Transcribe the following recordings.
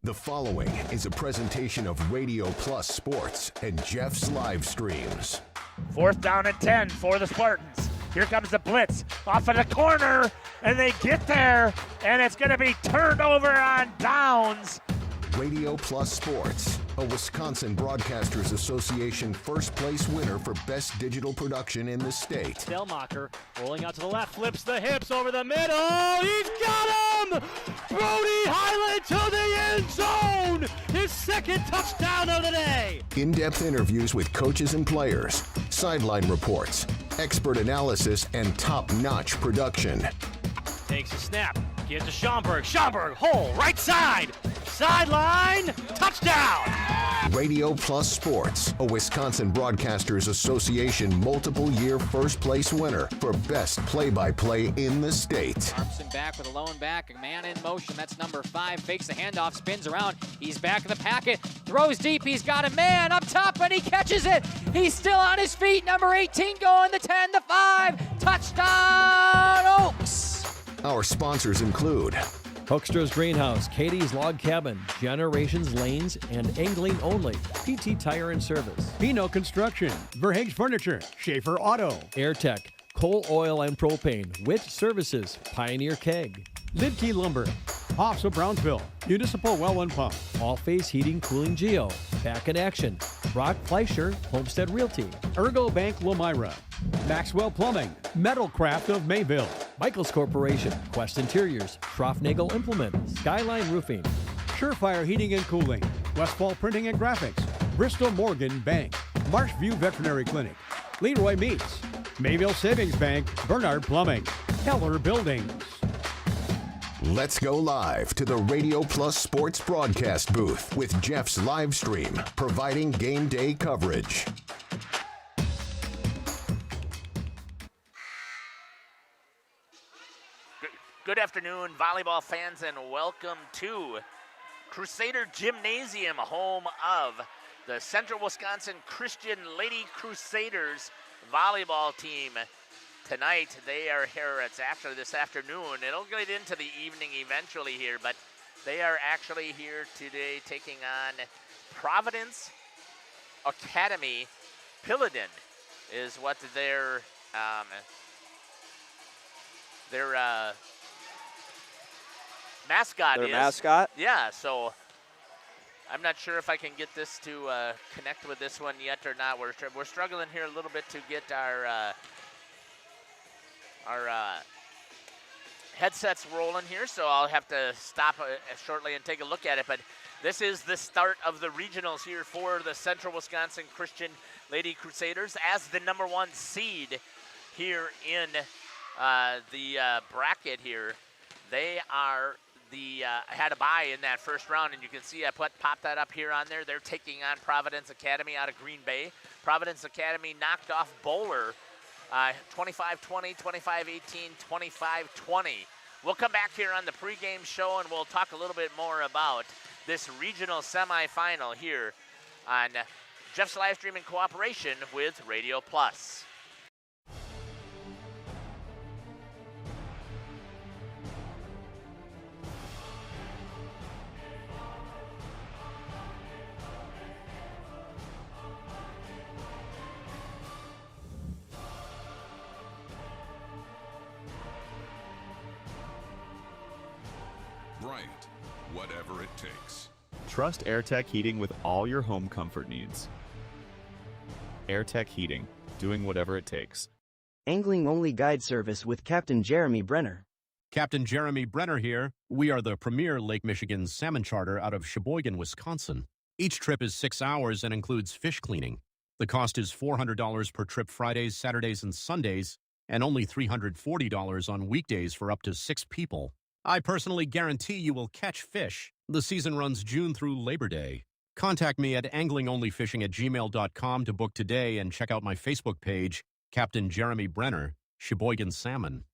The following is a presentation of Radio Plus Sports and Jeff's live streams. 4th down and 10 for the Spartans. Here comes the blitz off of the corner, and they get there, and it's going to be turned over on downs. Radio Plus Sports, a Wisconsin Broadcasters Association first place winner for best digital production in the state. Delmacher rolling out to the left, flips the hips over the middle. He's got him! Brody Highland to the end zone! His second touchdown of the day! In-depth interviews with coaches and players, sideline reports, expert analysis, and top-notch production. Takes a snap, gives to Schomburg. Schomburg, hole, right side! Sideline, touchdown! Radio Plus Sports, a Wisconsin Broadcasters Association multiple-year first-place winner for best play-by-play in the state. Armson back with a lone back, a man in motion, that's number 5, fakes the handoff, spins around, he's back in the packet, throws deep, he's got a man up top, and he catches it! He's still on his feet, number 18 going, the 10, the 5, touchdown Oaks! Our sponsors include Hoekstra's Greenhouse, Katie's Log Cabin, Generations Lanes, and Angling Only, PT Tire and Service. Pino Construction, Verhaeg's Furniture, Schaefer Auto, AirTech, Coal Oil and Propane, Witt Services, Pioneer Keg. Lidkey Lumber, Hoffs of Brownsville, Municipal Well and Pump. All Face Heating Cooling Geo, Back in Action, Brock Fleischer, Homestead Realty. Ergo Bank Lomira, Maxwell Plumbing, Metalcraft of Mayville. Michaels Corporation, Quest Interiors, Schroffnagel Implement, Skyline Roofing. Surefire Heating and Cooling, Westfall Printing and Graphics, Bristol Morgan Bank, Marshview Veterinary Clinic, Leroy Meats, Mayville Savings Bank, Bernard Plumbing, Keller Buildings. Let's go live to the Radio Plus Sports broadcast booth with Jeff's live stream, providing game day coverage. Good afternoon, volleyball fans, and welcome to Crusader Gymnasium, home of the Central Wisconsin Christian Lady Crusaders volleyball team. Tonight, they are here. It's actually this afternoon. It'll get into the evening eventually here, but they are actually here today taking on Providence Academy. Pilladen is what their mascot is. Their mascot? Yeah, so I'm not sure if I can get this to connect with this one yet or not. We're struggling here a little bit to get our headsets rolling here, so I'll have to stop shortly and take a look at it. But this is the start of the regionals here for the Central Wisconsin Christian Lady Crusaders as the number 1 seed here in the bracket here. They are had a bye in that first round, and you can see I popped that up here on there. They're taking on Providence Academy out of Green Bay. Providence Academy knocked off Bowler 25-20, 25-18, 25-20. We'll come back here on the pregame show, and we'll talk a little bit more about this regional semifinal here on Jeff's live stream in cooperation with Radio Plus. Bryant, whatever it takes. Trust AirTech Heating with all your home comfort needs. AirTech Heating, doing whatever it takes. Angling-only guide service with Captain Jeremy Brenner. Captain Jeremy Brenner here. We are the premier Lake Michigan salmon charter out of Sheboygan, Wisconsin. Each trip is 6 hours and includes fish cleaning. The cost is $400 per trip Fridays, Saturdays, and Sundays, and only $340 on weekdays for up to 6 people. I personally guarantee you will catch fish. The season runs June through Labor Day. Contact me at anglingonlyfishing@gmail.com to book today and check out my Facebook page, Captain Jeremy Brenner, Sheboygan Salmon.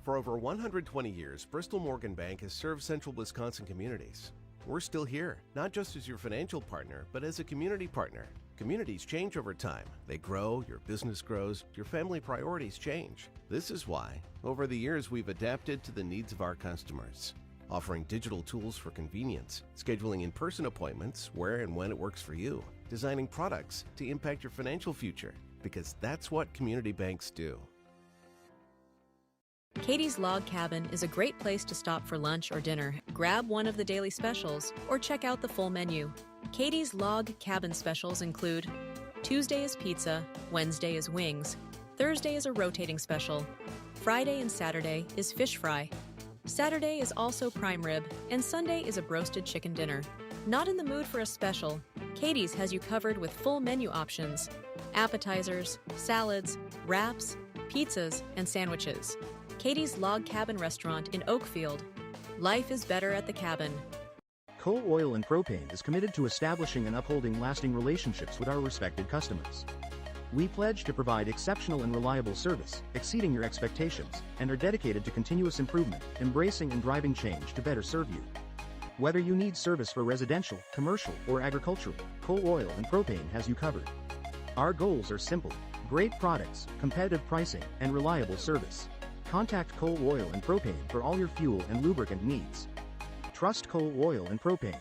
For over 120 years, Bristol Morgan Bank has served central Wisconsin communities. We're still here, not just as your financial partner, but as a community partner. Communities change over time. They grow, your business grows, your family priorities change. This is why, over the years, we've adapted to the needs of our customers, offering digital tools for convenience, scheduling in-person appointments where and when it works for you, designing products to impact your financial future, because that's what community banks do. Katie's Log Cabin is a great place to stop for lunch or dinner. Grab one of the daily specials or check out the full menu. Katie's Log Cabin specials include Tuesday is pizza, Wednesday is wings, Thursday is a rotating special, Friday and Saturday is fish fry, Saturday is also prime rib, and Sunday is a broasted chicken dinner. Not in the mood for a special? Katie's has you covered with full menu options, appetizers, salads, wraps, pizzas, and sandwiches. Katie's Log Cabin Restaurant in Oakfield. Life is better at the cabin. Coal Oil and Propane is committed to establishing and upholding lasting relationships with our respected customers. We pledge to provide exceptional and reliable service, exceeding your expectations, and are dedicated to continuous improvement, embracing and driving change to better serve you. Whether you need service for residential, commercial, or agricultural, Coal Oil and Propane has you covered. Our goals are simple: great products, competitive pricing, and reliable service. Contact Coal Oil and Propane for all your fuel and lubricant needs. Trust Coal Oil and Propane.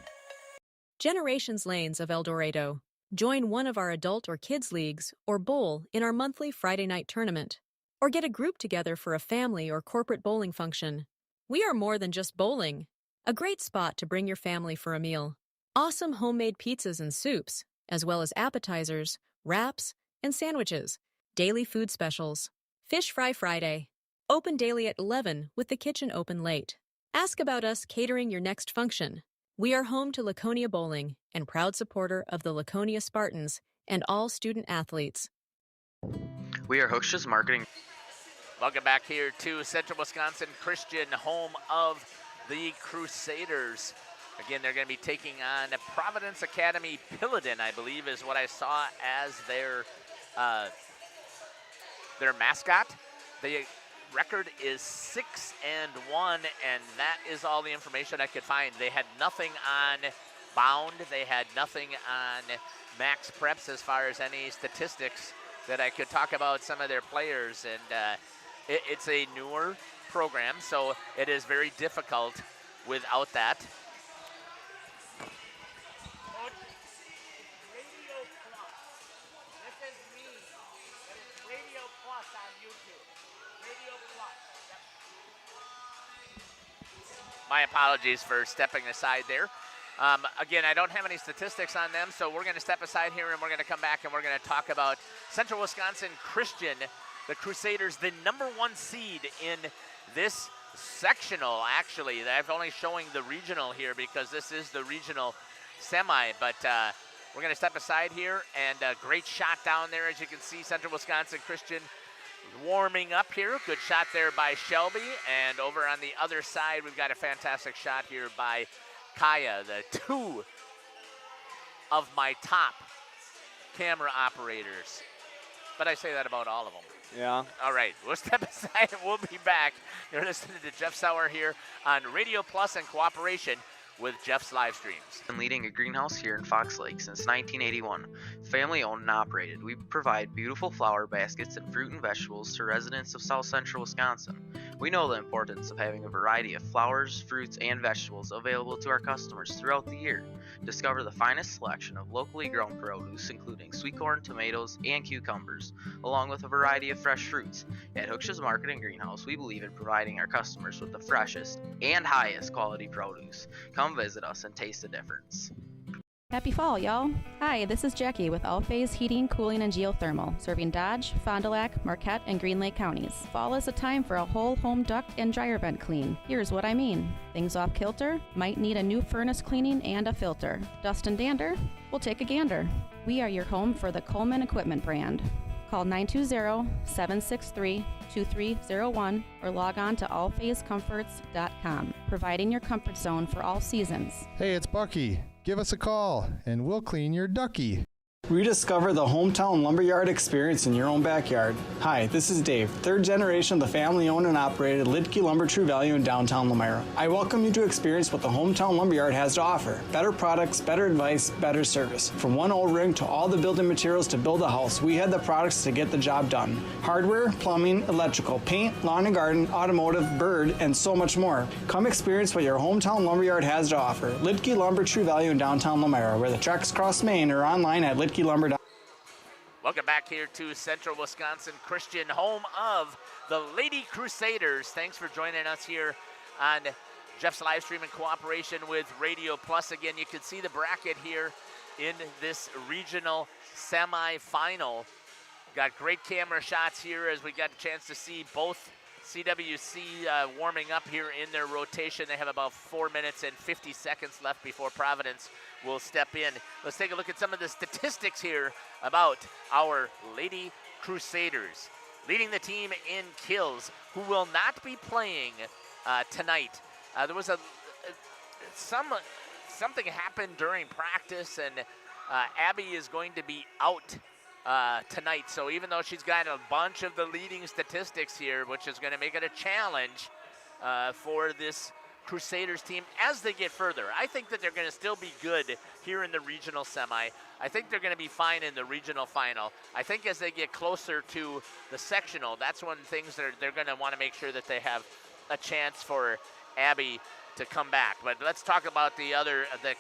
Generations Lanes of El Dorado. Join one of our adult or kids leagues or bowl in our monthly Friday night tournament. Or get a group together for a family or corporate bowling function. We are more than just bowling. A great spot to bring your family for a meal. Awesome homemade pizzas and soups, as well as appetizers, wraps, and sandwiches. Daily food specials. Fish Fry Friday. Open daily at 11 with the kitchen open late. Ask about us catering your next function. We are home to Laconia Bowling and proud supporter of the Laconia Spartans and all student athletes. We are Hooksha's Marketing. Welcome back here to Central Wisconsin Christian, home of the Crusaders. Again, they're going to be taking on Providence Academy Pilladen, I believe, is what I saw as their mascot. The record is 6-1, and that is all the information I could find. They had nothing on Bound. They had nothing on Max Preps as far as any statistics that I could talk about some of their players. And it's a newer program, so it is very difficult without that. My apologies for stepping aside there. Again, I don't have any statistics on them, so we're going to step aside here and we're going to come back and we're going to talk about Central Wisconsin Christian, the Crusaders, the #1 seed in this sectional, actually. I'm only showing the regional here because this is the regional semi, but we're going to step aside here, and a great shot down there, as you can see, Central Wisconsin Christian warming up here. Good shot there by Shelby, and over on the other side, we've got a fantastic shot here by Kaya, the two of my top camera operators. But I say that about all of them. Yeah. All right, we'll step aside and we'll be back. You're listening to Jeff Sauer here on Radio Plus in cooperation with Jeff's live streams. Been leading a greenhouse here in Fox Lake since 1981. Family owned and operated, we provide beautiful flower baskets and fruit and vegetables to residents of South Central Wisconsin. We know the importance of having a variety of flowers, fruits, and vegetables available to our customers throughout the year. Discover the finest selection of locally grown produce, including sweet corn, tomatoes, and cucumbers, along with a variety of fresh fruits. At Hooksha's Market and Greenhouse, we believe in providing our customers with the freshest and highest quality produce. Come visit us and taste the difference. Happy fall, y'all. Hi, this is Jackie with All Phase Heating, Cooling, and Geothermal, serving Dodge, Fond du Lac, Marquette, and Green Lake counties. Fall is a time for a whole home duct and dryer vent clean. Here's what I mean. Things off kilter? Might need a new furnace cleaning and a filter. Dust and dander? We'll take a gander. We are your home for the Coleman Equipment brand. Call 920-763-2301 or log on to allphasecomforts.com, providing your comfort zone for all seasons. Hey, it's Bucky. Give us a call, and we'll clean your ducky. Rediscover the hometown lumberyard experience in your own backyard. Hi, this is Dave, third generation of the family-owned and operated Lidke Lumber True Value in downtown Lamira. I welcome you to experience what the hometown lumberyard has to offer. Better products, better advice, better service. From one O-ring to all the building materials to build a house, we had the products to get the job done. Hardware, plumbing, electrical, paint, lawn and garden, automotive, bird, and so much more. Come experience what your hometown lumberyard has to offer. Lidke Lumber True Value in downtown Lamira, where the tracks cross Main or online at Lidke. Welcome back here to Central Wisconsin Christian, home of the Lady Crusaders. Thanks for joining us here on Jeff's live stream in cooperation with Radio Plus. Again, you can see the bracket here in this regional semifinal. Got great camera shots here as we got a chance to see both CWC warming up here in their rotation. They have about 4 minutes and 50 seconds left before Providence will step in. Let's take a look at some of the statistics here about our Lady Crusaders. Leading the team in kills, who will not be playing tonight. There was something happened during practice, and Abby is going to be out tonight. So even though she's got a bunch of the leading statistics here, which is going to make it a challenge for this Crusaders team as they get further. I think that they're going to still be good here in the regional semi. I think they're going to be fine in the regional final. I think as they get closer to the sectional, that's when things they're going to want to make sure that they have a chance for Abby to come back. But let's talk about the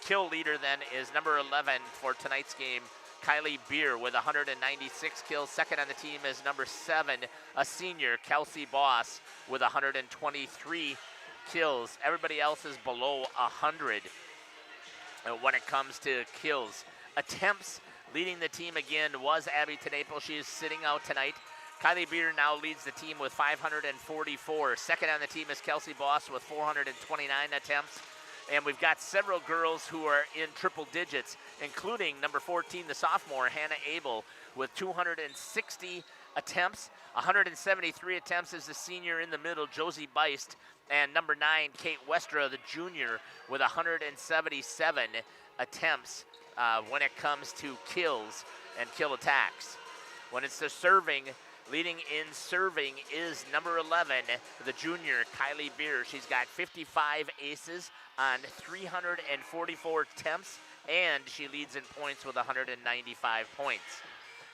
kill leader then is number 11 for tonight's game, Kylie Beer with 196 kills. Second on the team is number 7, a senior, Kelsey Boss with 123 kills. Everybody else is below 100 when it comes to kills. Attempts, leading the team again was Abby Tenaple. She is sitting out tonight. Kylie Beer now leads the team with 544. Second on the team is Kelsey Boss with 429 attempts. And we've got several girls who are in triple digits, including number 14, the sophomore, Hannah Abel, with 260 attempts. 173 attempts is the senior in the middle, Josie Beist. And number 9, Kate Westra, the junior, with 177 attempts when it comes to kills and kill attacks. When it's the serving, leading in serving is number 11, the junior, Kylie Beer. She's got 55 aces on 344 attempts, and she leads in points with 195 points.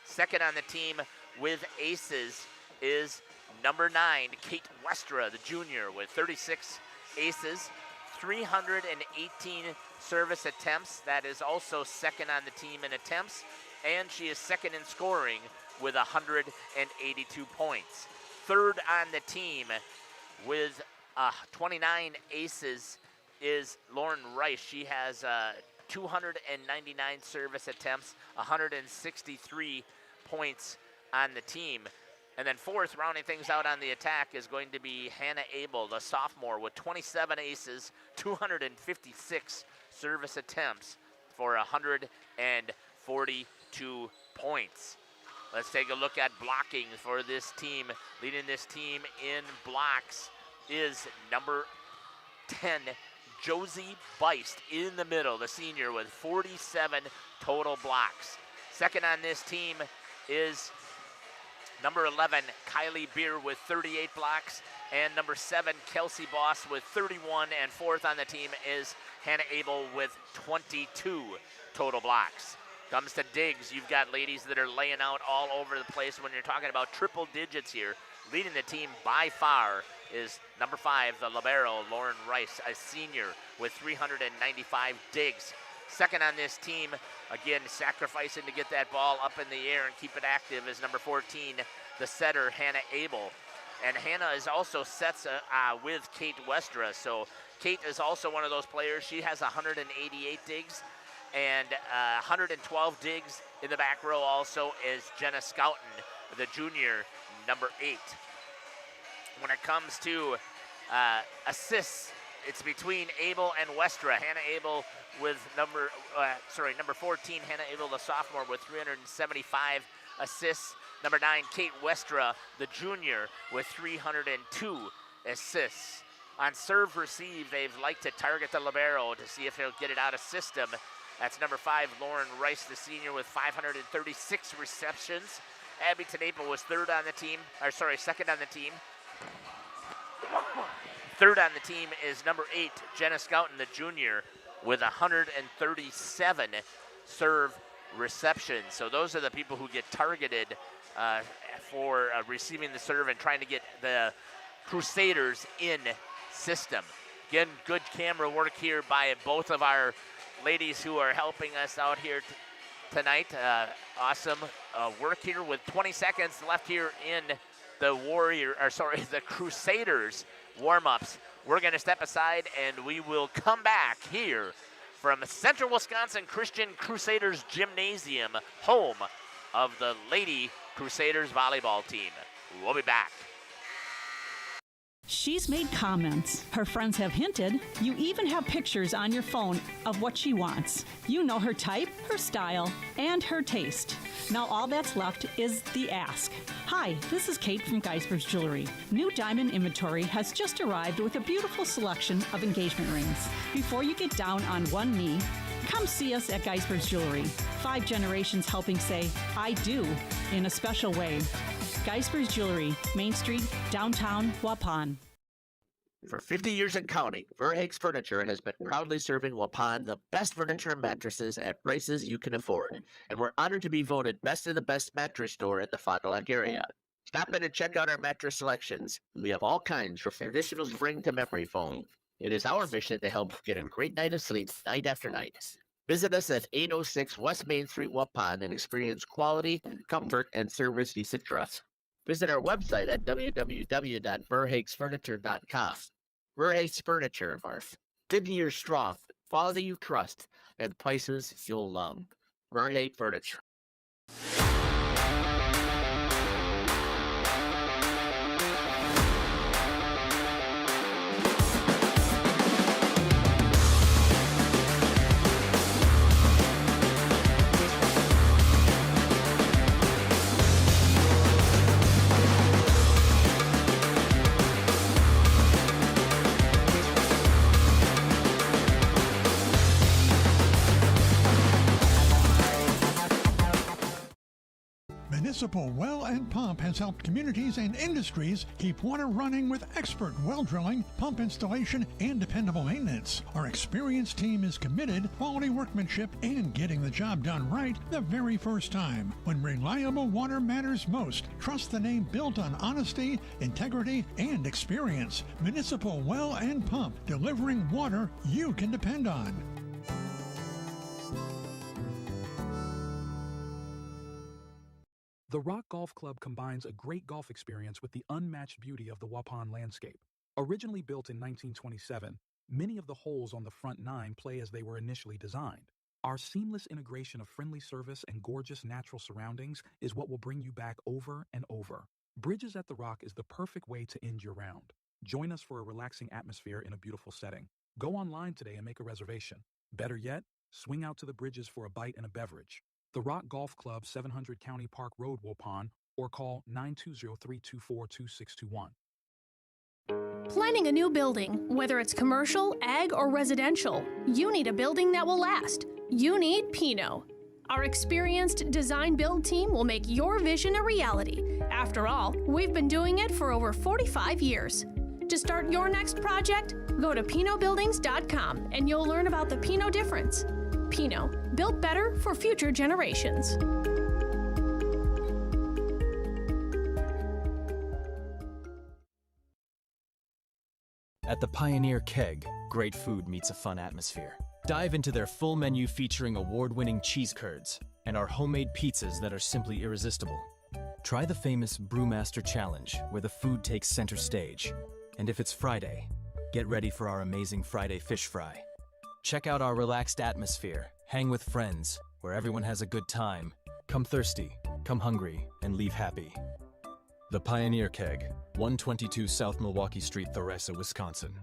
Second on the team with aces is number 9, Kate Westra, the junior, with 36 aces, 318 service attempts. That is also second on the team in attempts, and she is second in scoring with 182 points. Third on the team with 29 aces is Lauren Rice. She has 299 service attempts, 163 points on the team. And then fourth, rounding things out on the attack, is going to be Hannah Abel, the sophomore, with 27 aces, 256 service attempts for 142 points. Let's take a look at blocking for this team. Leading this team in blocks is number 10, Josie Beist, in the middle, the senior, with 47 total blocks. Second on this team is number 11, Kylie Beer, with 38 blocks, and number 7, Kelsey Boss, with 31, and fourth on the team is Hannah Abel with 22 total blocks. Comes to digs, you've got ladies that are laying out all over the place when you're talking about triple digits here. Leading the team by far is number 5, the libero, Lauren Rice, a senior, with 395 digs. Second on this team, again, sacrificing to get that ball up in the air and keep it active, is number 14, the setter, Hannah Abel. And Hannah is also sets with Kate Westra. So Kate is also one of those players. She has 188 digs. And 112 digs in the back row also is Jenna Scouten, the junior, number 8. When it comes to assists, it's between Abel and Westra. Hannah Abel with number 14, Hannah Abel, the sophomore, with 375 assists. Number 9, Kate Westra, the junior, with 302 assists. On serve receive, they've liked to target the libero to see if he'll get it out of system. That's number 5, Lauren Rice, the senior, with 536 receptions. Abby Tenapa was second on the team. Third on the team is number 8, Jenna Scouten, the junior, with 137 serve receptions. So those are the people who get targeted for receiving the serve and trying to get the Crusaders in system. Again, good camera work here by both of our ladies who are helping us out here tonight. Awesome work here with 20 seconds left here in the the Crusaders warm-ups. We're going to step aside and we will come back here from Central Wisconsin Christian Crusaders Gymnasium, home of the Lady Crusaders volleyball team. We'll be back. She's made comments. Her friends have hinted. You even have pictures on your phone of what she wants. You know her type, her style, and her taste. Now all that's left is the ask. Hi, this is Kate from Geisber's Jewelry. New diamond inventory has just arrived with a beautiful selection of engagement rings. Before you get down on one knee, come see us at Geisber's Jewelry. 5 generations helping say, I do, in a special way. Geisber's Jewelry, Main Street, downtown Waupun. For 50 years and counting, Verhaeg's Furniture has been proudly serving Waupun the best furniture and mattresses at prices you can afford. And we're honored to be voted best of the best mattress store in the Fond du Lac area. Stop in and check out our mattress selections. We have all kinds from traditional spring to memory foam. It is our mission to help get a great night of sleep night after night. Visit us at 806 West Main Street, Waupun, and experience quality, comfort, and service you can trust. Visit our website at www.verhaegsfurniture.com. Verhaeg's Furniture, 50 years strong, quality you trust, and prices you'll love. Verhaeg Furniture. Municipal Well and Pump has helped communities and industries keep water running with expert well drilling, pump installation, and dependable maintenance. Our experienced team is committed, quality workmanship, and getting the job done right the very first time. When reliable water matters most, trust the name built on honesty, integrity, and experience. Municipal Well and Pump, delivering water you can depend on. The Rock Golf Club combines a great golf experience with the unmatched beauty of the Waupun landscape. Originally built in 1927, many of the holes on the front 9 play as they were initially designed. Our seamless integration of friendly service and gorgeous natural surroundings is what will bring you back over and over. Bridges at the Rock is the perfect way to end your round. Join us for a relaxing atmosphere in a beautiful setting. Go online today and make a reservation. Better yet, swing out to the Bridges for a bite and a beverage. The Rock Golf Club, 700 County Park Road, Waupun, or call 920-324-2621. Planning a new building, whether it's commercial, ag, or residential, you need a building that will last. You need Pino. Our experienced design-build team will make your vision a reality. After all, we've been doing it for over 45 years. To start your next project, go to pinobuildings.com and you'll learn about the Pino difference. Pino, built better for future generations. At the Pioneer Keg, great food meets a fun atmosphere. Dive into their full menu featuring award-winning cheese curds and our homemade pizzas that are simply irresistible. Try the famous Brewmaster Challenge, where the food takes center stage. And if it's Friday, get ready for our amazing Friday fish fry. Check out our relaxed atmosphere, Hang with friends, where everyone has a good time. Come thirsty, come hungry, and leave happy. The Pioneer Keg, 122 South Milwaukee Street, Theresa, Wisconsin.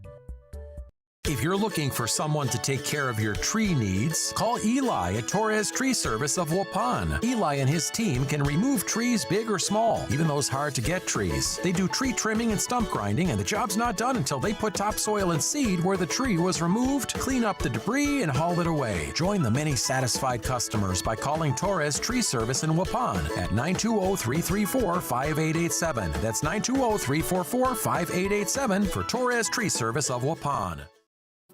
If you're looking for someone to take care of your tree needs, call Eli at Torres Tree Service of Waupun. Eli and his team can remove trees big or small, even those hard-to-get trees. They do tree trimming and stump grinding, and the job's not done until they put topsoil and seed where the tree was removed, clean up the debris, and haul it away. Join the many satisfied customers by calling Torres Tree Service in Waupun at 920-334-5887. That's 920-344-5887 for Torres Tree Service of Waupun.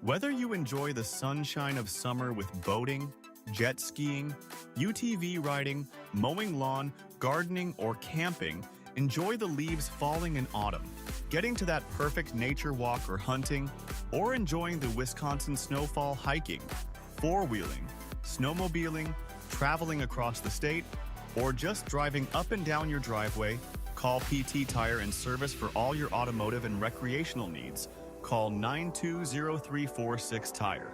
Whether you enjoy the sunshine of summer with boating, jet skiing, UTV riding, mowing lawn, gardening, or camping, enjoy the leaves falling in autumn, getting to that perfect nature walk or hunting, or enjoying the Wisconsin snowfall hiking, four-wheeling, snowmobiling, traveling across the state, or just driving up and down your driveway, call PT Tire and Service for all your automotive and recreational needs. Call 920-346-TIRE.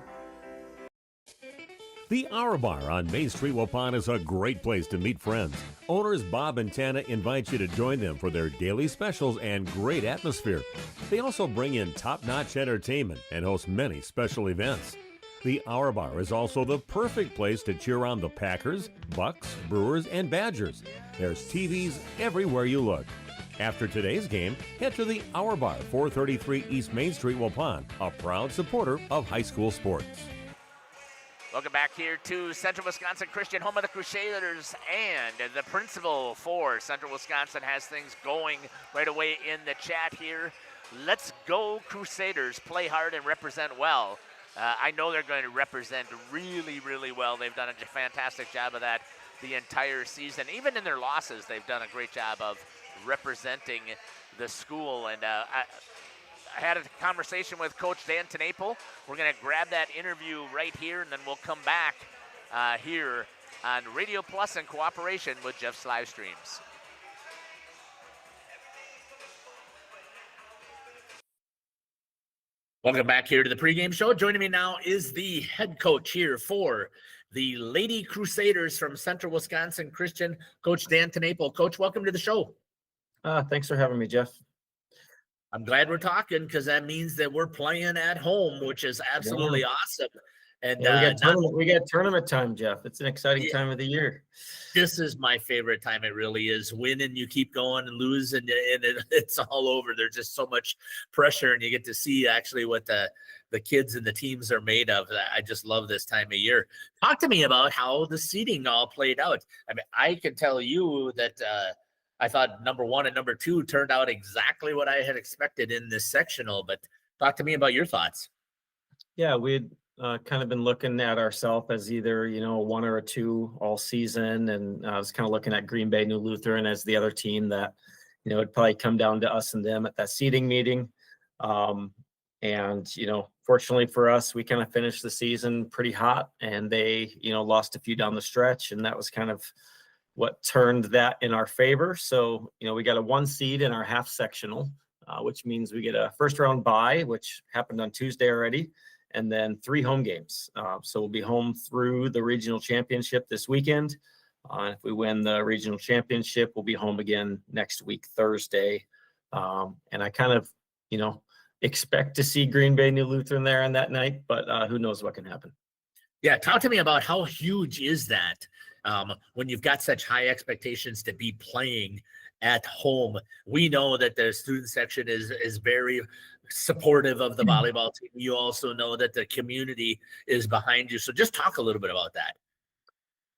The Hour Bar on Main Street, Waupun is a great place to meet friends. Owners Bob and Tana invite you to join them for their daily specials and great atmosphere. They also bring in top-notch entertainment and host many special events. The Hour Bar is also the perfect place to cheer on the Packers, Bucks, Brewers, and Badgers. There's TVs everywhere you look. After today's game, head to the Hour Bar, 433 East Main Street, Waupun, a proud supporter of high school sports. Welcome back here to Central Wisconsin Christian, home of the Crusaders, and the principal for Central Wisconsin has things going right away in the chat here. Let's go Crusaders, play hard and represent well. I know they're going to represent really, really well. They've done a fantastic job of that the entire season. Even in their losses, they've done a great job of representing the school. And I had a conversation with Coach Dan Tenaple. We're going to grab that interview right here, and then we'll come back here on Radio Plus in cooperation with Jeff's live streams. Welcome back here to the pregame show. Joining me now is the head coach here for the Lady Crusaders from Central Wisconsin Christian, Coach Dan Tenaple. Coach, welcome to the show. Thanks for having me, Jeff. I'm glad we're talking because that means that we're playing at home, which is absolutely awesome. And we got tournament time, Jeff. It's an exciting time of the year. This is my favorite time. It really is. Win and you keep going, and lose and it's all over. There's just so much pressure, and you get to see actually what the kids and the teams are made of. I just love this time of year. Talk to me about how the seeding all played out. I mean, I can tell you that I thought number 1 and number 2 turned out exactly what I had expected in this sectional, but talk to me about your thoughts. Yeah, we'd kind of been looking at ourselves as either, 1 or a 2 all season. And I was kind of looking at Green Bay New Lutheran as the other team that, it'd probably come down to us and them at that seeding meeting. Fortunately for us, we kind of finished the season pretty hot, and they, lost a few down the stretch. And that was kind of what turned that in our favor. So, we got a 1 seed in our half sectional, which means we get a first round bye, which happened on Tuesday already, and then 3 home games. So we'll be home through the regional championship this weekend. If we win the regional championship, we'll be home again next week, Thursday. And I kind of, expect to see Green Bay New Lutheran there on that night, but who knows what can happen. Yeah, talk to me about how huge is that when you've got such high expectations to be playing at home. We know that the student section is very supportive of the volleyball team. You also know that the community is behind you. So just talk a little bit about that.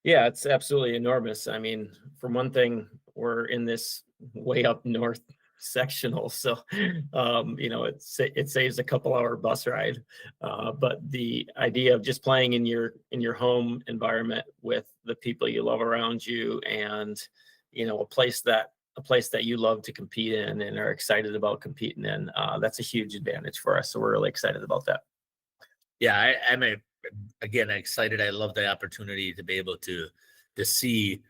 Yeah, it's absolutely enormous. I mean, for one thing, we're in this way up north sectional. So, it saves a couple hour bus ride. But the idea of just playing in your home environment with the people you love around you, and, a place that you love to compete in and are excited about competing in, that's a huge advantage for us. So we're really excited about that. Yeah, I'm again excited. I love the opportunity to be able to see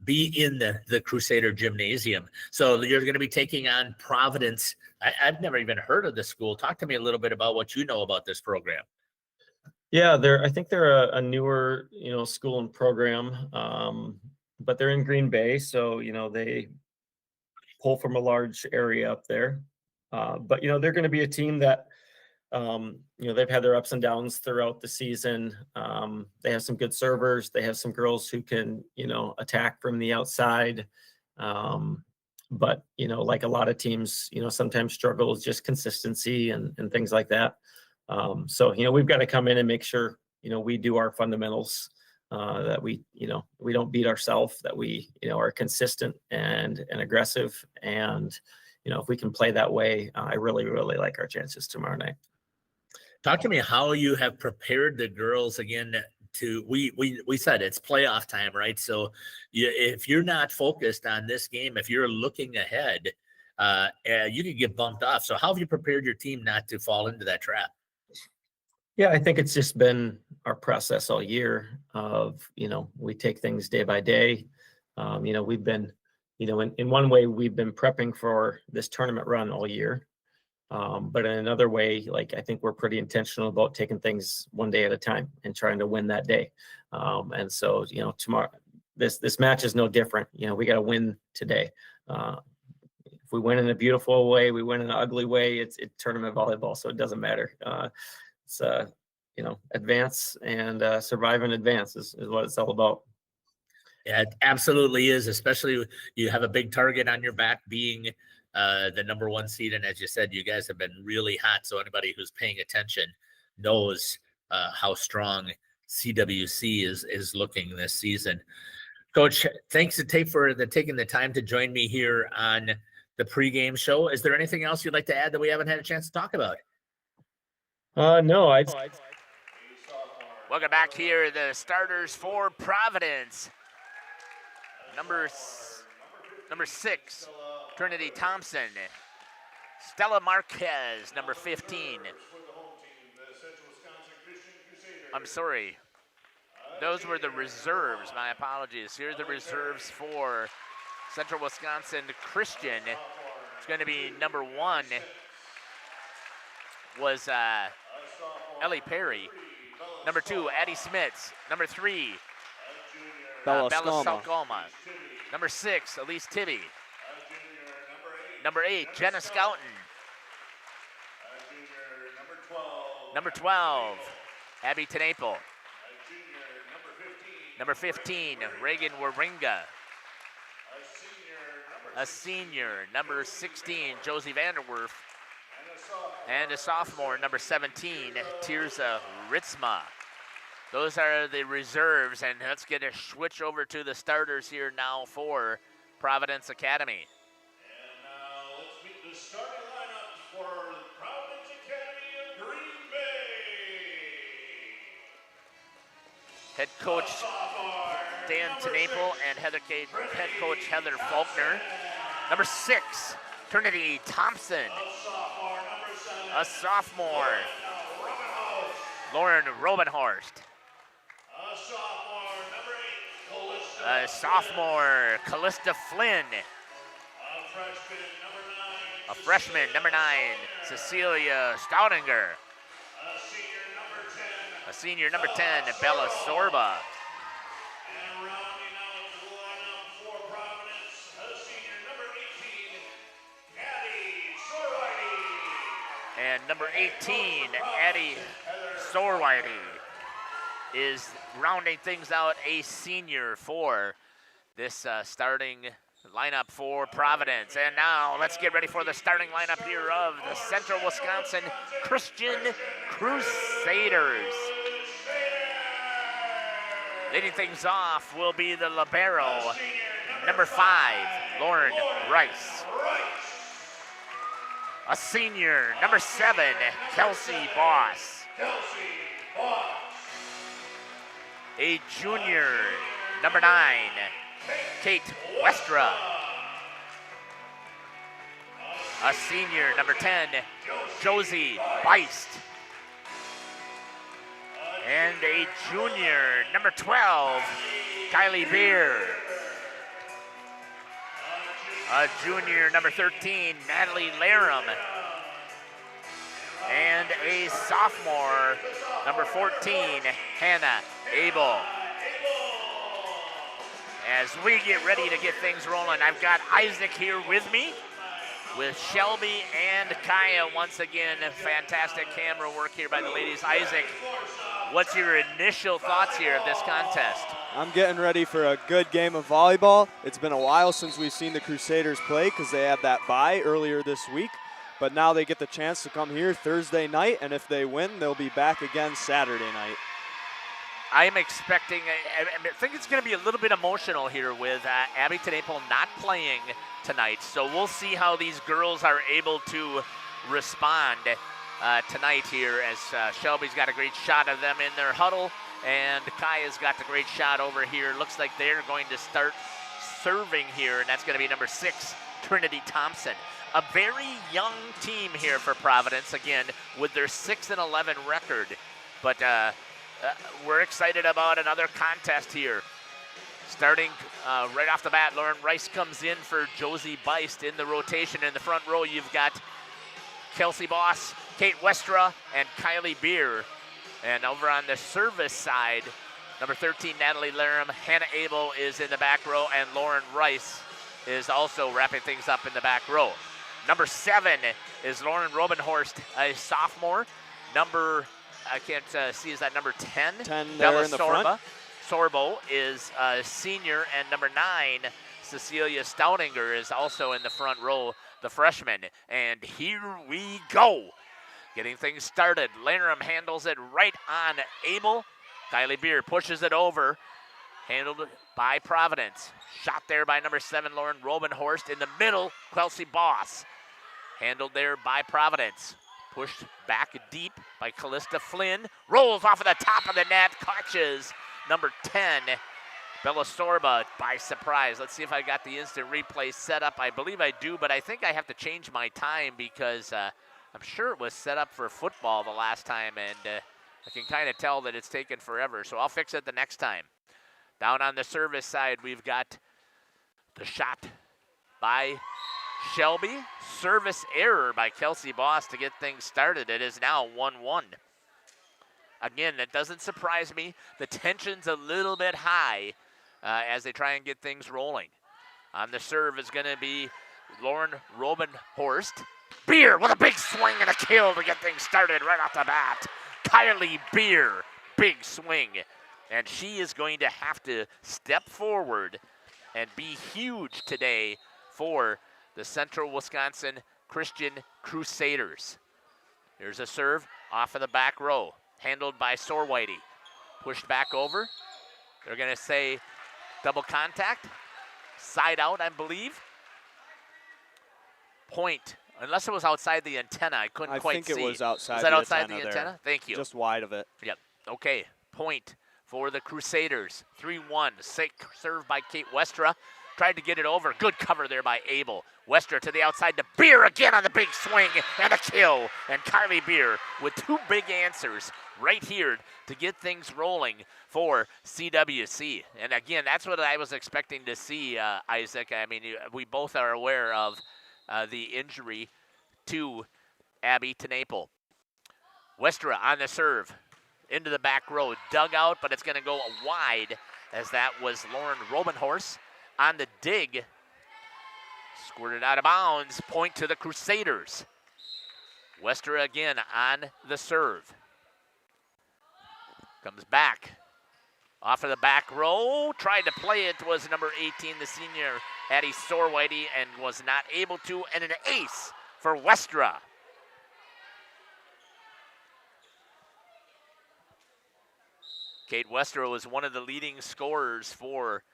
be in the Crusader Gymnasium. So you're going to be taking on Providence. I've never even heard of this school. Talk to me a little bit about what you know about this program. Yeah, I think they're a newer, school and program, but they're in Green Bay, so they pull from a large area up there. But they're going to be a team that they've had their ups and downs throughout the season. They have some good servers. They have some girls who can attack from the outside. But like a lot of teams, sometimes struggle with just consistency and things like that. So we've got to come in and make sure we do our fundamentals, that we don't beat ourselves, that we are consistent and aggressive, and if we can play that way, I really like our chances tomorrow night. Talk to me how you have prepared the girls again to we said it's playoff time, right? So if you're not focused on this game, if you're looking ahead, you could get bumped off. So how have you prepared your team not to fall into that trap? Yeah, I think it's just been our process all year of, we take things day by day. We've been, in one way, we've been prepping for this tournament run all year. But in another way, I think we're pretty intentional about taking things one day at a time and trying to win that day. And so, tomorrow, this match is no different. We got to win today. If we win in a beautiful way, we win in an ugly way, it's tournament volleyball, so it doesn't matter. It's advance and survive and advance is what it's all about. Yeah, it absolutely is, especially you have a big target on your back being the number 1 seed. And as you said, you guys have been really hot. So anybody who's paying attention knows how strong CWC is looking this season. Coach, thanks for taking the time to join me here on the pregame show. Is there anything else you'd like to add that we haven't had a chance to talk about? No, Welcome back here, the starters for Providence. Number 6, Trinity Thompson. Stella Marquez, number 15. I'm sorry. Those were the reserves. My apologies. Here are the reserves for Central Wisconsin Christian. It's going to be number 1 was Ellie Perry. Number 2, Addie Smits. Number 3, Bella Salcoma. Number 6, Elise Tibby. Number 8, Jenna Scouten. Number 12, Abby Tenaple. Number 15, Reagan Waringa. A senior, number 16, Josie Vanderwerf. And a sophomore, number 17, Tirza Ritzma. Those are the reserves, and let's get a switch over to the starters here now for Providence Academy. And now let's meet the starting lineups for Providence Academy of Green Bay. Head coach Dan Tenaple and head coach Heather Faulkner. Number 6, Trinity Thompson. A sophomore, Lauren Robenhorst. A sophomore, Callista Flynn. A freshman, number 9, Cecilia Staudinger. A senior, number 10, Bella Sorba. And rounding out the lineup for Providence, a senior, number 18, Addie Sorwhitey. And number 18, Addie Sorwhitey, is rounding things out, a senior for this starting lineup for Providence. And now let's get ready for the starting lineup here of the Central Wisconsin Christian Crusaders. Leading things off will be the libero, number 5, Lauren Rice. A senior, number 7, Kelsey Boss. A junior, number 9, Kate Westra. A senior, number 10, Josie Beist. And a junior, number 12, Kylie Beer. A junior, number 13, Natalie Larum. and a sophomore, number 14, Hannah Abel. As we get ready to get things rolling, I've got Isaac here with me, with Shelby and Kaya. Once again, fantastic camera work here by the ladies. Isaac, what's your initial thoughts here of this contest? I'm getting ready for a good game of volleyball. It's been a while since we've seen the Crusaders play because they had that bye earlier this week. But now they get the chance to come here Thursday night, and if they win, they'll be back again Saturday night. I'm expecting, I think it's going to be a little bit emotional here with Abby Tenaple not playing tonight. So we'll see how these girls are able to respond tonight here, as Shelby's got a great shot of them in their huddle, and Kaya's got the great shot over here. Looks like they're going to start serving here, and that's going to be number 6, Trinity Thompson. A very young team here for Providence, again, with their 6-11 record. But we're excited about another contest here. Starting right off the bat, Lauren Rice comes in for Josie Beist in the rotation. In the front row, you've got Kelsey Boss, Kate Westra, and Kylie Beer. And over on the service side, number 13, Natalie Laram, Hannah Abel is in the back row, and Lauren Rice is also wrapping things up in the back row. Number 7 is Lauren Robenhorst, a sophomore. Number, I can't see, is that number 10? 10 there in the front. Sorbo is a senior, and number 9, Cecilia Staudinger, is also in the front row, the freshman. And here we go. Getting things started. Laram handles it right on Abel. Kylie Beer pushes it over. Handled by Providence. Shot there by number 7, Lauren Robenhorst. In the middle, Kelsey Boss. Handled there by Providence. Pushed back deep by Callista Flynn. Rolls off of the top of the net. Catches number 10, Bella Sorba, by surprise. Let's see if I got the instant replay set up. I believe I do, but I think I have to change my time because I'm sure it was set up for football the last time, and I can kind of tell that it's taken forever. So I'll fix it the next time. Down on the service side, we've got the shot by Shelby. Service error by Kelsey Boss to get things started. It is now 1-1. Again, that doesn't surprise me. The tension's a little bit high as they try and get things rolling. On the serve is going to be Lauren Robenhorst. Beer with a big swing and a kill to get things started right off the bat. Kylie Beer, big swing. And she is going to have to step forward and be huge today for the Central Wisconsin Christian Crusaders. Here's a serve off of the back row, handled by Sorwhitey. Pushed back over. They're going to say double contact. Side out, I believe. Point. Unless it was outside the antenna, I couldn't quite see. I think it was outside the antenna. Outside the antenna? Thank you. Just wide of it. Yep. Okay. Point for the Crusaders. 3-1. Sick serve by Kate Westra. Tried to get it over. Good cover there by Abel. Westra to the outside to Beer again on the big swing and a kill. And Kylie Beer with 2 big answers right here to get things rolling for CWC. And again, that's what I was expecting to see, Isaac. I mean, we both are aware of the injury to Abby Tenaple. Westra on the serve. Into the back row. Dug out, but it's going to go wide as that was Lauren Robenhorst on the dig. Squirted out of bounds. Point to the Crusaders. Westra again on the serve. Comes back. Off of the back row. Tried to play it was number 18, the senior Addie Sorwhitey, and was not able to. And an ace for Westra. Kate Westra was one of the leading scorers for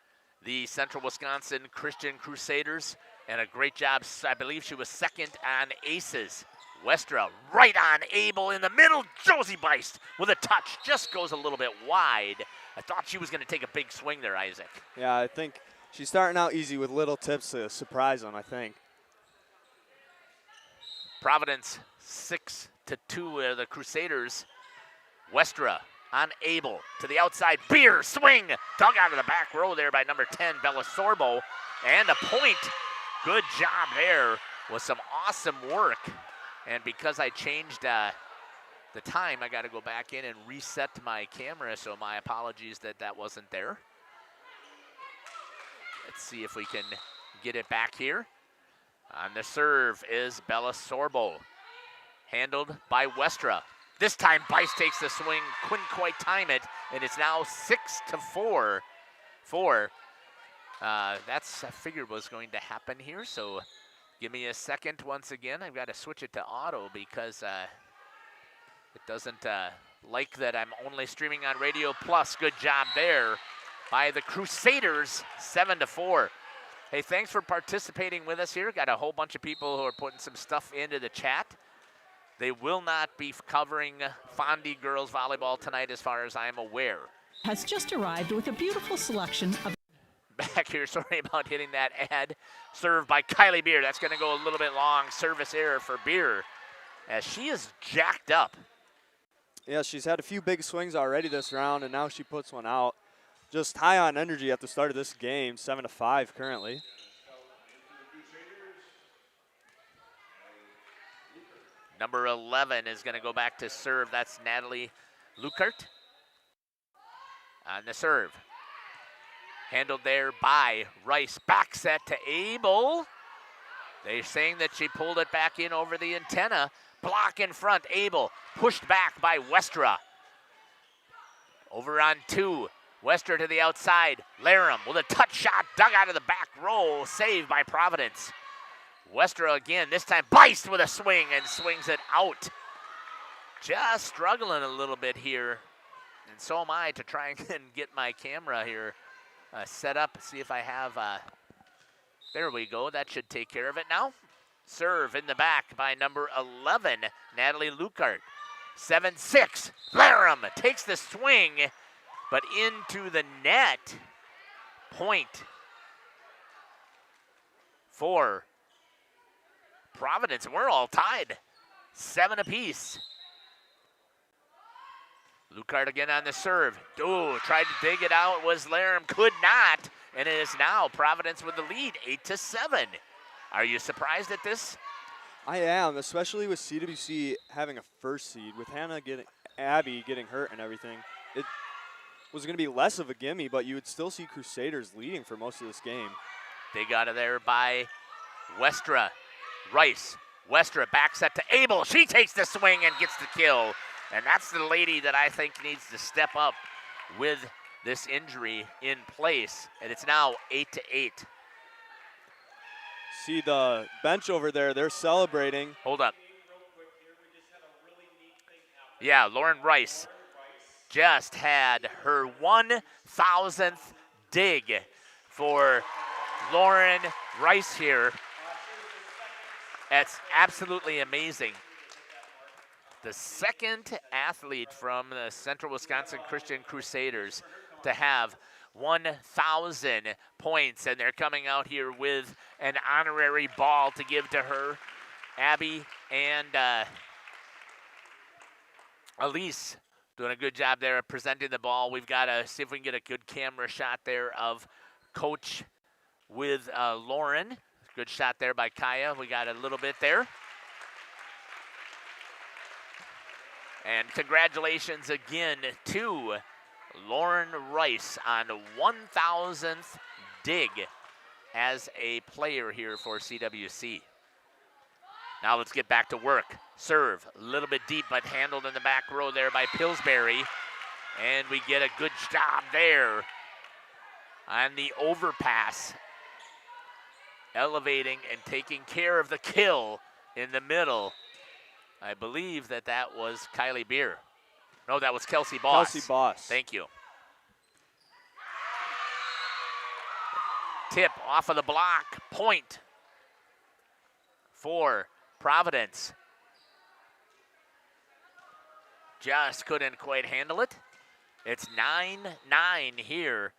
the Central Wisconsin Christian Crusaders, and a great job. I believe she was second on aces. Westra right on Abel in the middle. Josie Beist with a touch. Just goes a little bit wide. I thought she was going to take a big swing there, Isaac. Yeah, I think she's starting out easy with little tips to surprise them, I think. Providence 6-2. The Crusaders. Westra on Abel to the outside. Beer swing. Dug out of the back row there by number 10, Bella Sorbo. And a point. Good job there with some awesome work And because I changed the time, I got to go back in and reset my camera, so my apologies that wasn't there. Let's see if we can get it back here. On the serve is Bella Sorbo, handled by Westra. This time, Bice takes the swing, couldn't quite time it, and it's now 6-4. That's I figured was going to happen here, so give me a second once again. I've got to switch it to auto because it doesn't like that I'm only streaming on Radio Plus. Good job there by the Crusaders, 7-4. Hey, thanks for participating with us here. Got a whole bunch of people who are putting some stuff into the chat. They will not be covering Fondy girls volleyball tonight as far as I'm aware. Has just arrived with a beautiful selection of Back here, sorry about hitting that ad. Served by Kylie Beer. That's going to go a little bit long. Service error for Beer as she is jacked up. Yeah, she's had a few big swings already this round, and now she puts one out. Just high on energy at the start of this game, 7-5 currently. Number 11 is going to go back to serve. That's Natalie Lukert on the serve. Handled there by Rice. Back set to Abel. They're saying that she pulled it back in over the antenna. Block in front. Abel pushed back by Westra. Over on 2. Westra to the outside. Laram with a touch shot dug out of the back row. Saved by Providence. Westra again, this time Bice with a swing and swings it out. Just struggling a little bit here. And so am I to try and get my camera here set up. See if I have, there we go. That should take care of it now. Serve in the back by number 11, Natalie Lukart. 7-6, Laram takes the swing, but into the net. Point for Providence. We're all tied, 7 apiece. Lukart again on the serve. Oh, tried to dig it out, was Laram, could not, and it is now Providence with the lead, 8-7. Are you surprised at this? I am, especially with CWC having a first seed, with Abby getting hurt and everything. It was going to be less of a gimme, but you would still see Crusaders leading for most of this game. They got it there by Westra. Rice, Westra back set to Abel. She takes the swing and gets the kill. And that's the lady that I think needs to step up with this injury in place. And it's now 8-8. See the bench over there, they're celebrating. Hold up. Yeah, Lauren Rice just had her 1,000th dig for Lauren Rice here. That's absolutely amazing. The second athlete from the Central Wisconsin Christian Crusaders to have 1,000 points, and they're coming out here with an honorary ball to give to her. Abby and Elise doing a good job there of presenting the ball. We've got to see if we can get a good camera shot there of Coach with Lauren. Good shot there by Kaya. We got a little bit there. And congratulations again to Lauren Rice on 1,000th dig as a player here for CWC. Now let's get back to work. Serve, a little bit deep, but handled in the back row there by Pillsbury. And we get a good job there on the overpass. Elevating and taking care of the kill in the middle. I believe that was Kylie Beer. No, that was Kelsey Boss. Kelsey Boss. Thank you. Tip off of the block. Point for Providence. Just couldn't quite handle it. It's 9-9 here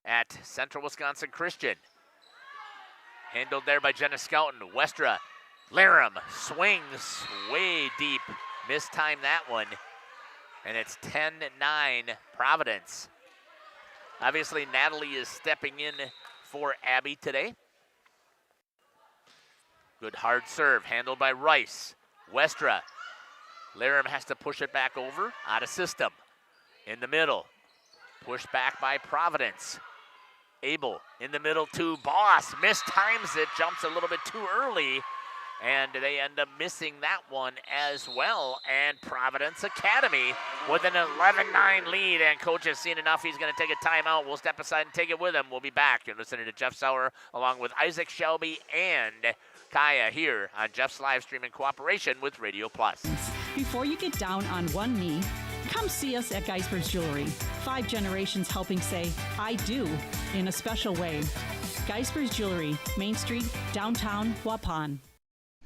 at Central Wisconsin Christian. Handled there by Jenna Scouten. Westra. Laram swings way deep. Mistimed that one. And it's 10-9 Providence. Obviously, Natalie is stepping in for Abby today. Good hard serve handled by Rice. Westra. Laram has to push it back over, out of system. In the middle, pushed back by Providence. Abel in the middle to Boss, mistimes it, jumps a little bit too early, and they end up missing that one as well. And Providence Academy with an 11-9 lead, and coach has seen enough. He's going to take a timeout. We'll step aside and take it with him. We'll be back. You're listening to Jeff Sauer along with Isaac Shelby and Kaya here on Jeff's live stream in cooperation with Radio Plus. Before you get down on one knee, come see us at Geisber's Jewelry. 5 generations helping say, I do, in a special way. Geisber's Jewelry, Main Street, downtown Waupun.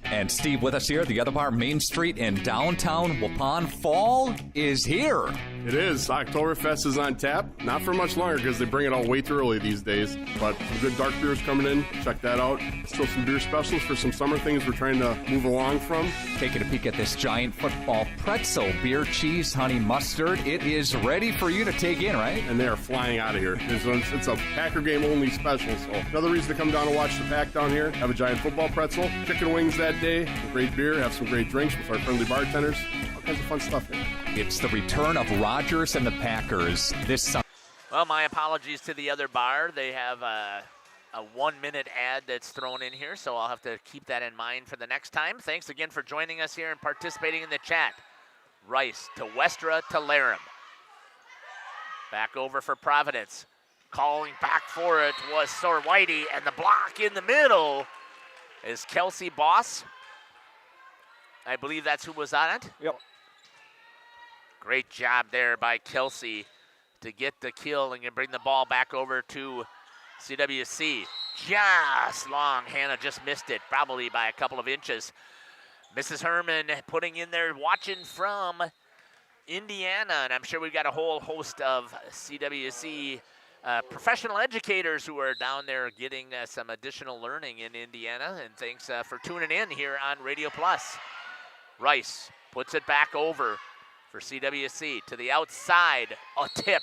And Steve with us here at the Other Bar Main Street in downtown Waupun. Fall is here. It is. Oktoberfest is on tap. Not for much longer because they bring it out way too early these days. But some good dark beers coming in. Check that out. Still some beer specials for some summer things we're trying to move along from. Taking a peek at this giant football pretzel, beer, cheese, honey mustard. It is ready for you to take in, right? And they are flying out of here. It's a Packer game only special. So another reason to come down and watch the Pack down here. Have a giant football pretzel, chicken wings that day, some great beer, have some great drinks with our friendly bartenders. All kinds of fun stuff here. It's the return of Rodgers and the Packers this summer. Well, my apologies to the Other Bar. They have a 1-minute ad that's thrown in here, so I'll have to keep that in mind for the next time. Thanks again for joining us here and participating in the chat. Rice to Westra to Laram. Back over for Providence. Calling back for it was Sor Whitey, and the block in the middle is Kelsey Boss. I believe that's who was on it. Yep. Great job there by Kelsey to get the kill and bring the ball back over to CWC. Just long. Hannah just missed it, probably by a couple of inches. Mrs. Herman putting in there, watching from Indiana, and I'm sure we've got a whole host of CWC professional educators who are down there getting some additional learning in Indiana, and thanks for tuning in here on Radio Plus. Rice puts it back over for CWC to the outside, a tip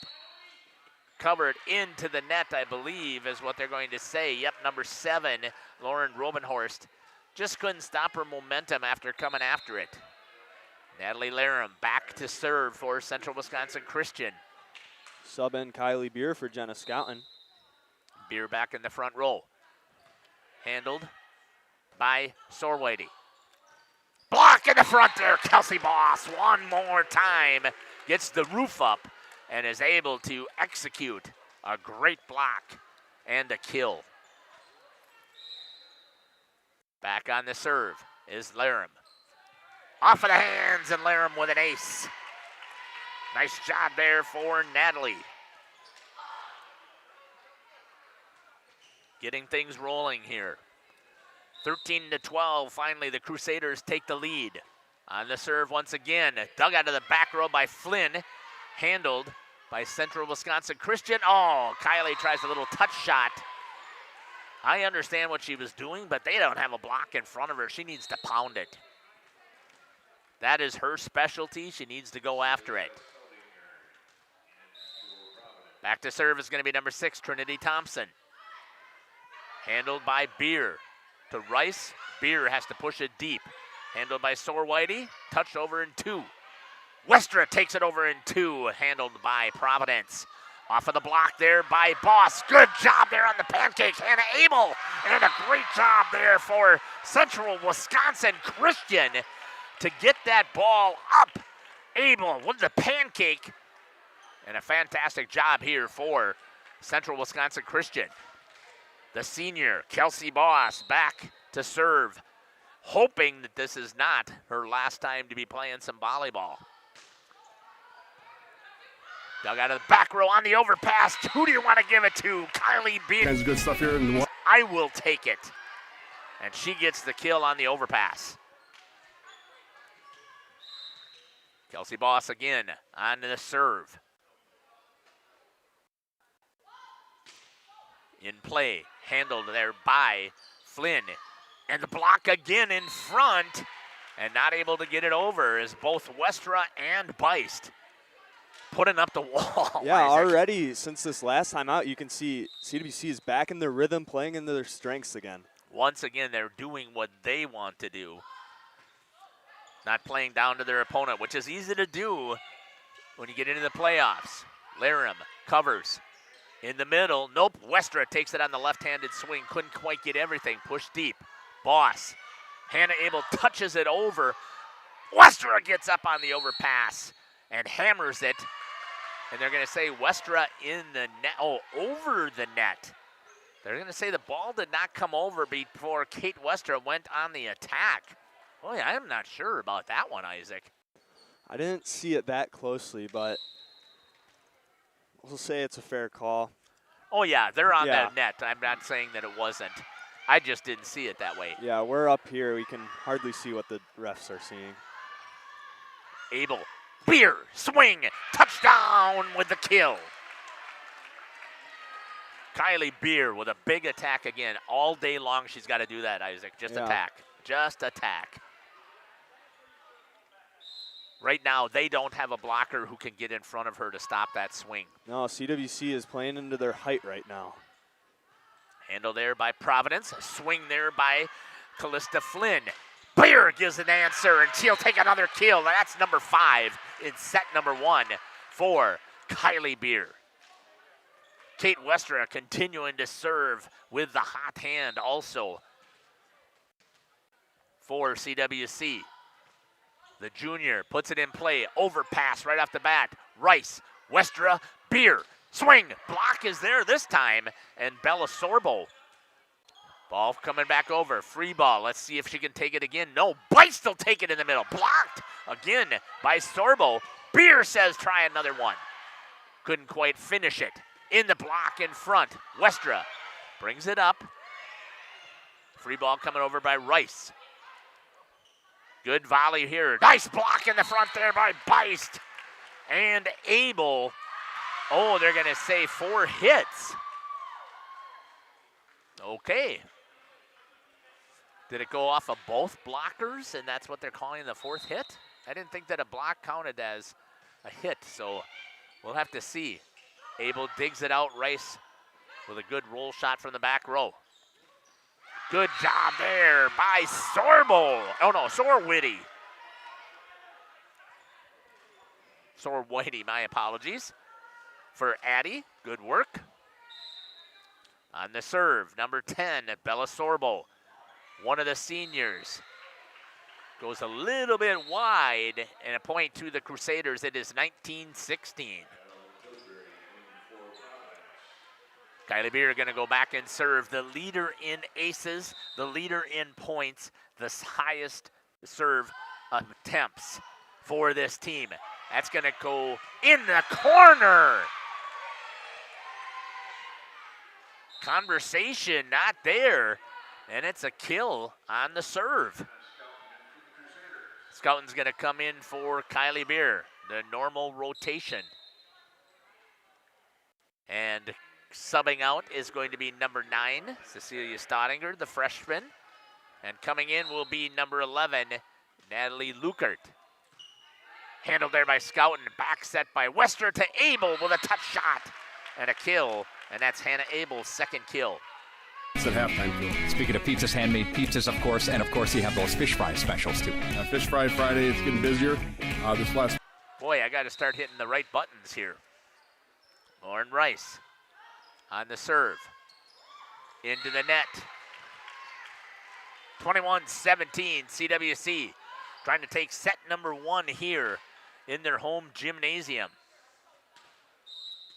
covered into the net, I believe is what they're going to say. Yep, number 7, Lauren Robenhorst, just couldn't stop her momentum after coming after it. Natalie Laram back to serve for Central Wisconsin Christian. Sub in Kylie Beer for Jenna Scouten. Beer back in the front row. Handled by Sorwady. Block in the front there, Kelsey Boss one more time. Gets the roof up and is able to execute a great block and a kill. Back on the serve is Laram. Off of the hands, and Laram with an ace. Nice job there for Natalie. Getting things rolling here. 13-12, finally the Crusaders take the lead. On the serve once again, dug out of the back row by Flynn, handled by Central Wisconsin Christian. Oh, Kylie tries a little touch shot. I understand what she was doing, but they don't have a block in front of her. She needs to pound it. That is her specialty. She needs to go after it. Back to serve is going to be number 6, Trinity Thompson. Handled by Beer to Rice. Beer has to push it deep. Handled by Sorwhitey. Touched over in 2. Westra takes it over in 2. Handled by Providence. Off of the block there by Boss. Good job there on the pancake. Hannah Abel. And a great job there for Central Wisconsin Christian to get that ball up. Abel with the pancake. And a fantastic job here for Central Wisconsin Christian. The senior, Kelsey Boss, back to serve, hoping that this is not her last time to be playing some volleyball. Dug out of the back row on the overpass. Who do you want to give it to? Kylie Beer. That's good stuff here. I will take it. And she gets the kill on the overpass. Kelsey Boss again on the serve. In play, handled there by Flynn. And the block again in front, and not able to get it over is both Westra and Beist putting up the wall. Yeah, already since this last time out, you can see CWC is back in their rhythm, playing into their strengths again. Once again, they're doing what they want to do. not playing down to their opponent, which is easy to do when you get into the playoffs. Laram covers in the middle. Nope, Westra takes it on the left-handed swing. Couldn't quite get everything. Push deep. Boss. Hannah Abel touches it over. Westra gets up on the overpass and hammers it. And they're going to say Westra in the net. Oh, over the net. They're going to say the ball did not come over before Kate Westra went on the attack. Boy, I am not sure about that one, Isaac. I didn't see it that closely, but we'll say it's a fair call. Oh, yeah, they're on that net. I'm not saying that it wasn't. I just didn't see it that way. Yeah, we're up here. We can hardly see what the refs are seeing. Abel, Beer, swing, touchdown with the kill. Kylie Beer with a big attack again. All day long she's got to do that, Isaac. Just attack. Just attack. Right now, they don't have a blocker who can get in front of her to stop that swing. No, CWC is playing into their height right now. Handle there by Providence. Swing there by Callista Flynn. Beer gives an answer, and she'll take another kill. That's number 5 in set number 1 for Kylie Beer. Kate Westra continuing to serve with the hot hand also for CWC. The junior puts it in play. Overpass right off the bat. Rice, Westra, Beer. Swing. Block is there this time. And Bella Sorbo. Ball coming back over. Free ball. Let's see if she can take it again. No. Bice will take it in the middle. Blocked again by Sorbo. Beer says try another one. Couldn't quite finish it. In the block in front. Westra brings it up. Free ball coming over by Rice. Good volley here. Nice block in the front there by Beist. And Abel. Oh, they're going to say 4 hits. Okay. Did it go off of both blockers, and that's what they're calling the 4th hit? I didn't think that a block counted as a hit, so we'll have to see. Abel digs it out. Rice with a good roll shot from the back row. Good job there by Sorbo. Oh, no, Sorwitty. Sorwitty, my apologies. For Addie, good work. On the serve, number 10, Bella Sorbo. One of the seniors. Goes a little bit wide, and a point to the Crusaders. It is 19-16. Kylie Beer going to go back and serve. The leader in aces, the leader in points, the highest serve attempts for this team. That's going to go in the corner. Conversation not there, and it's a kill on the serve. Scouting's going to come in for Kylie Beer, the normal rotation. And subbing out is going to be number 9, Cecilia Stottinger, the freshman. And coming in will be number 11, Natalie Lukert. Handled there by Scoutin, back set by Wester to Abel with a touch shot and a kill. And that's Hannah Abel's 2nd kill. It's at halftime, too. Speaking of pizzas, handmade pizzas, of course, and of course you have those fish fry specials, too. Fish fry Friday, it's getting busier. Boy, I got to start hitting the right buttons here. Lauren Rice on the serve. Into the net. 21-17, CWC trying to take set number 1 here in their home gymnasium.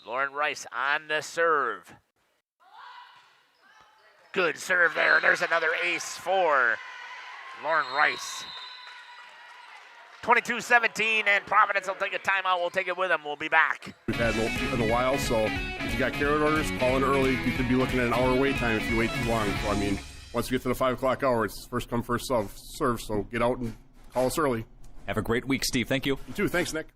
Lauren Rice on the serve. Good serve there. There's another ace for Lauren Rice. 22-17, and Providence will take a timeout. We'll take it with them. We'll be back. We've had in a while, so if you got carrot orders, call in early. You could be looking at an hour wait time if you wait too long. So, I mean, once you get to the 5 o'clock hour, it's first come, first serve. So get out and call us early. Have a great week, Steve. Thank you. You too. Thanks, Nick.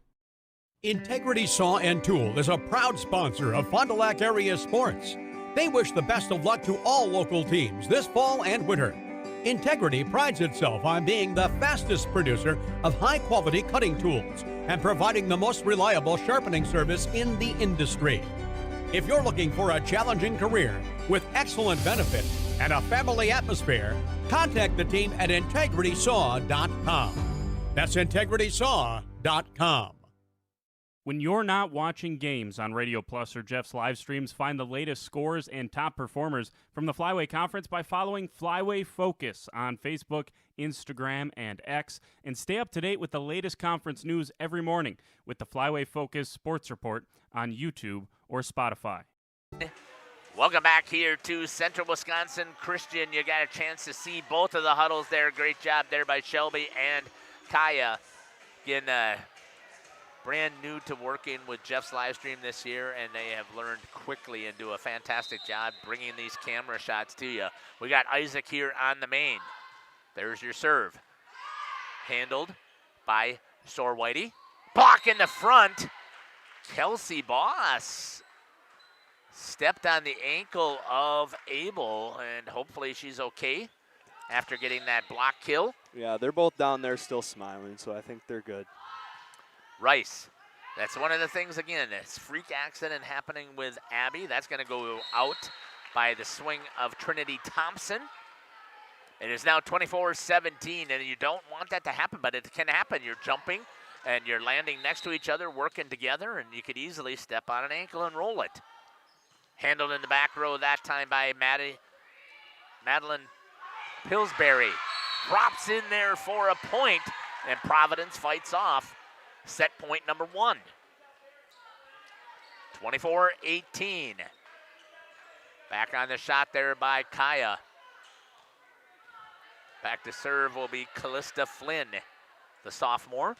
Integrity Saw and Tool is a proud sponsor of Fond du Lac area sports. They wish the best of luck to all local teams this fall and winter. Integrity prides itself on being the fastest producer of high-quality cutting tools and providing the most reliable sharpening service in the industry. If you're looking for a challenging career with excellent benefits and a family atmosphere, contact the team at integritysaw.com. That's integritysaw.com. When you're not watching games on Radio Plus or Jeff's live streams, find the latest scores and top performers from the Flyway Conference by following Flyway Focus on Facebook, Instagram, and X, and stay up to date with the latest conference news every morning with the Flyway Focus Sports Report on YouTube or Spotify. Welcome back here to Central Wisconsin Christian. You got a chance to see both of the huddles there. Great job there by Shelby and Kaya. Again, brand new to working with Jeff's live stream this year, and they have learned quickly and do a fantastic job bringing these camera shots to you. We got Isaac here on the main. There's your serve. Handled by Sor Whitey. Block in the front. Kelsey Boss stepped on the ankle of Abel, and hopefully she's okay after getting that block kill. Yeah, they're both down there still smiling, so I think they're good. Rice. That's one of the things, again, it's freak accident happening with Abby. That's going to go out by the swing of Trinity Thompson. It is now 24-17, and you don't want that to happen, but it can happen. You're jumping, and you're landing next to each other, working together, and you could easily step on an ankle and roll it. Handled in the back row that time by Madeline Pillsbury. Drops in there for a point, and Providence fights off set point number 1. 24-18. Back on the shot there by Kaya. Back to serve will be Callista Flynn, the sophomore.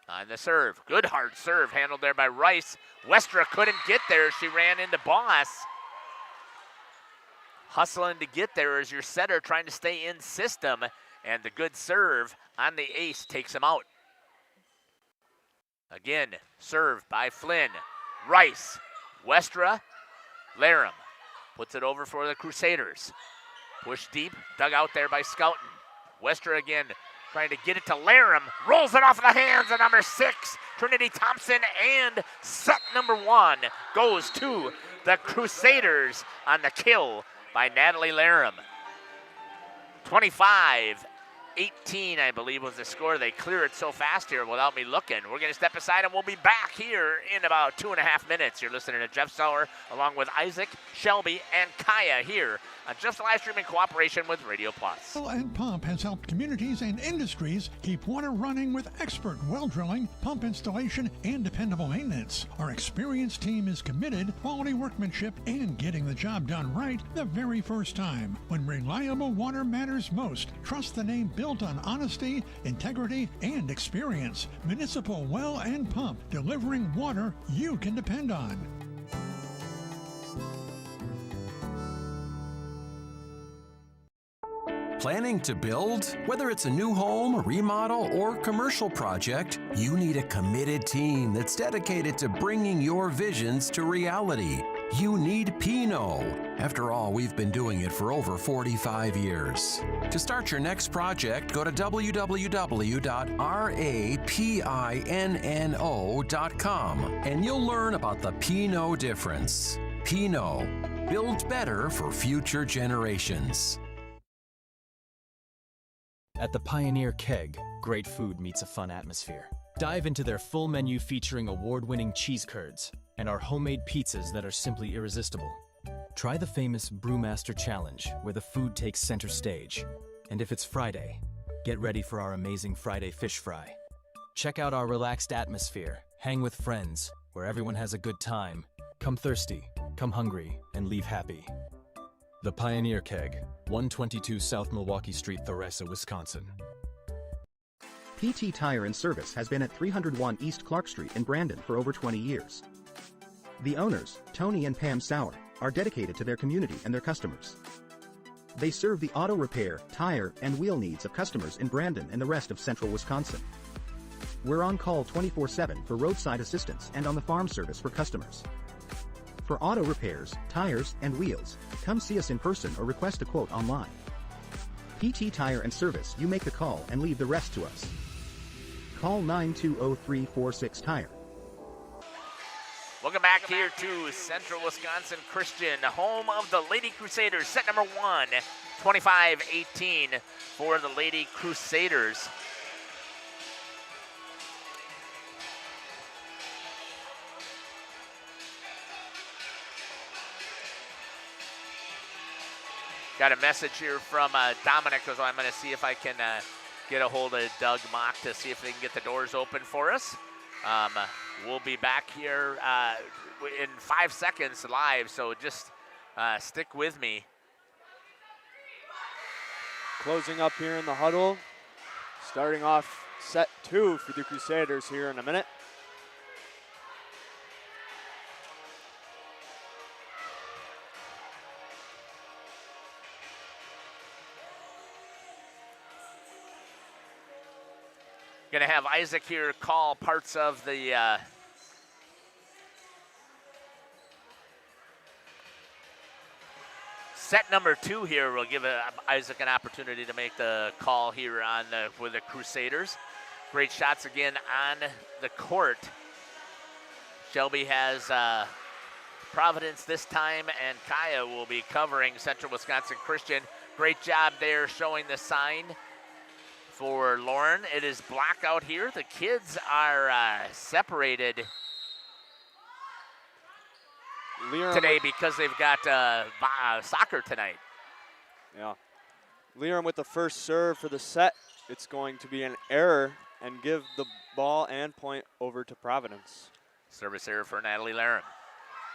On the serve, good hard serve handled there by Rice. Westra couldn't get there, she ran into Boss. Hustling to get there as your setter trying to stay in system, and the good serve on the ace takes him out. Again, serve by Flynn. Rice, Westra, Laram puts it over for the Crusaders. Push deep, dug out there by Scouten. Westra again trying to get it to Laram, rolls it off the hands of number 6, Trinity Thompson, and set number 1 goes to the Crusaders on the kill by Natalie Laram. 25-18, I believe, was the score. They clear it so fast here without me looking. We're going to step aside, and we'll be back here in about 2.5 minutes. You're listening to Jeff Sauer along with Isaac, Shelby, and Kaya here on Jeff's live streaming cooperation with Radio Plus. And Pump has helped communities and industries keep water running with expert well drilling, pump installation, and dependable maintenance. Our experienced team is committed, quality workmanship, and getting the job done right the very first time. When reliable water matters most, trust the name built on honesty, integrity, and experience. Municipal Well and Pump, delivering water you can depend on. Planning to build? Whether it's a new home, remodel, or commercial project, you need a committed team that's dedicated to bringing your visions to reality. You need Pinot. After all, we've been doing it for over 45 years. To start your next project, go to www.rapinno.com and you'll learn about the Pinot difference. Pinot, build better for future generations. At the Pioneer Keg, great food meets a fun atmosphere. Dive into their full menu featuring award-winning cheese curds and our homemade pizzas that are simply irresistible. Try the famous Brewmaster Challenge, where the food takes center stage. And if it's Friday, get ready for our amazing Friday fish fry. Check out our relaxed atmosphere, hang with friends, where everyone has a good time. Come thirsty, come hungry, and leave happy. The Pioneer Keg, 122 South Milwaukee Street, Theresa, Wisconsin. PT Tire and Service has been at 301 East Clark Street in Brandon for over 20 years. The owners, Tony and Pam Sauer, are dedicated to their community and their customers. They serve the auto repair, tire, and wheel needs of customers in Brandon and the rest of central Wisconsin. We're on call 24/7 for roadside assistance and on the farm service for customers. For auto repairs, tires, and wheels, come see us in person or request a quote online. PT Tire and Service, you make the call and leave the rest to us. Call 920-346-TIRE. Welcome back here to Central Wisconsin Christian, home of the Lady Crusaders. Set number 1 25-18 for the Lady Crusaders. Got a message here from Dominic, so I'm going to see if I can get a hold of Doug Mock to see if they can get the doors open for us. We'll be back here in 5 seconds live, so just stick with me. Closing up here in the huddle. Starting off set 2 for the Crusaders here in a minute. Going to have Isaac here call parts of the set number 2 here. We'll give Isaac an opportunity to make the call here on for the Crusaders. Great shots again on the court. Shelby has Providence this time, and Kaya will be covering Central Wisconsin Christian. Great job there showing the sign for Lauren. It is black out here. The kids are separated today because they've got soccer tonight. Yeah. Leram with the first serve for the set. It's going to be an error and give the ball and point over to Providence. Service error for Natalie Laram.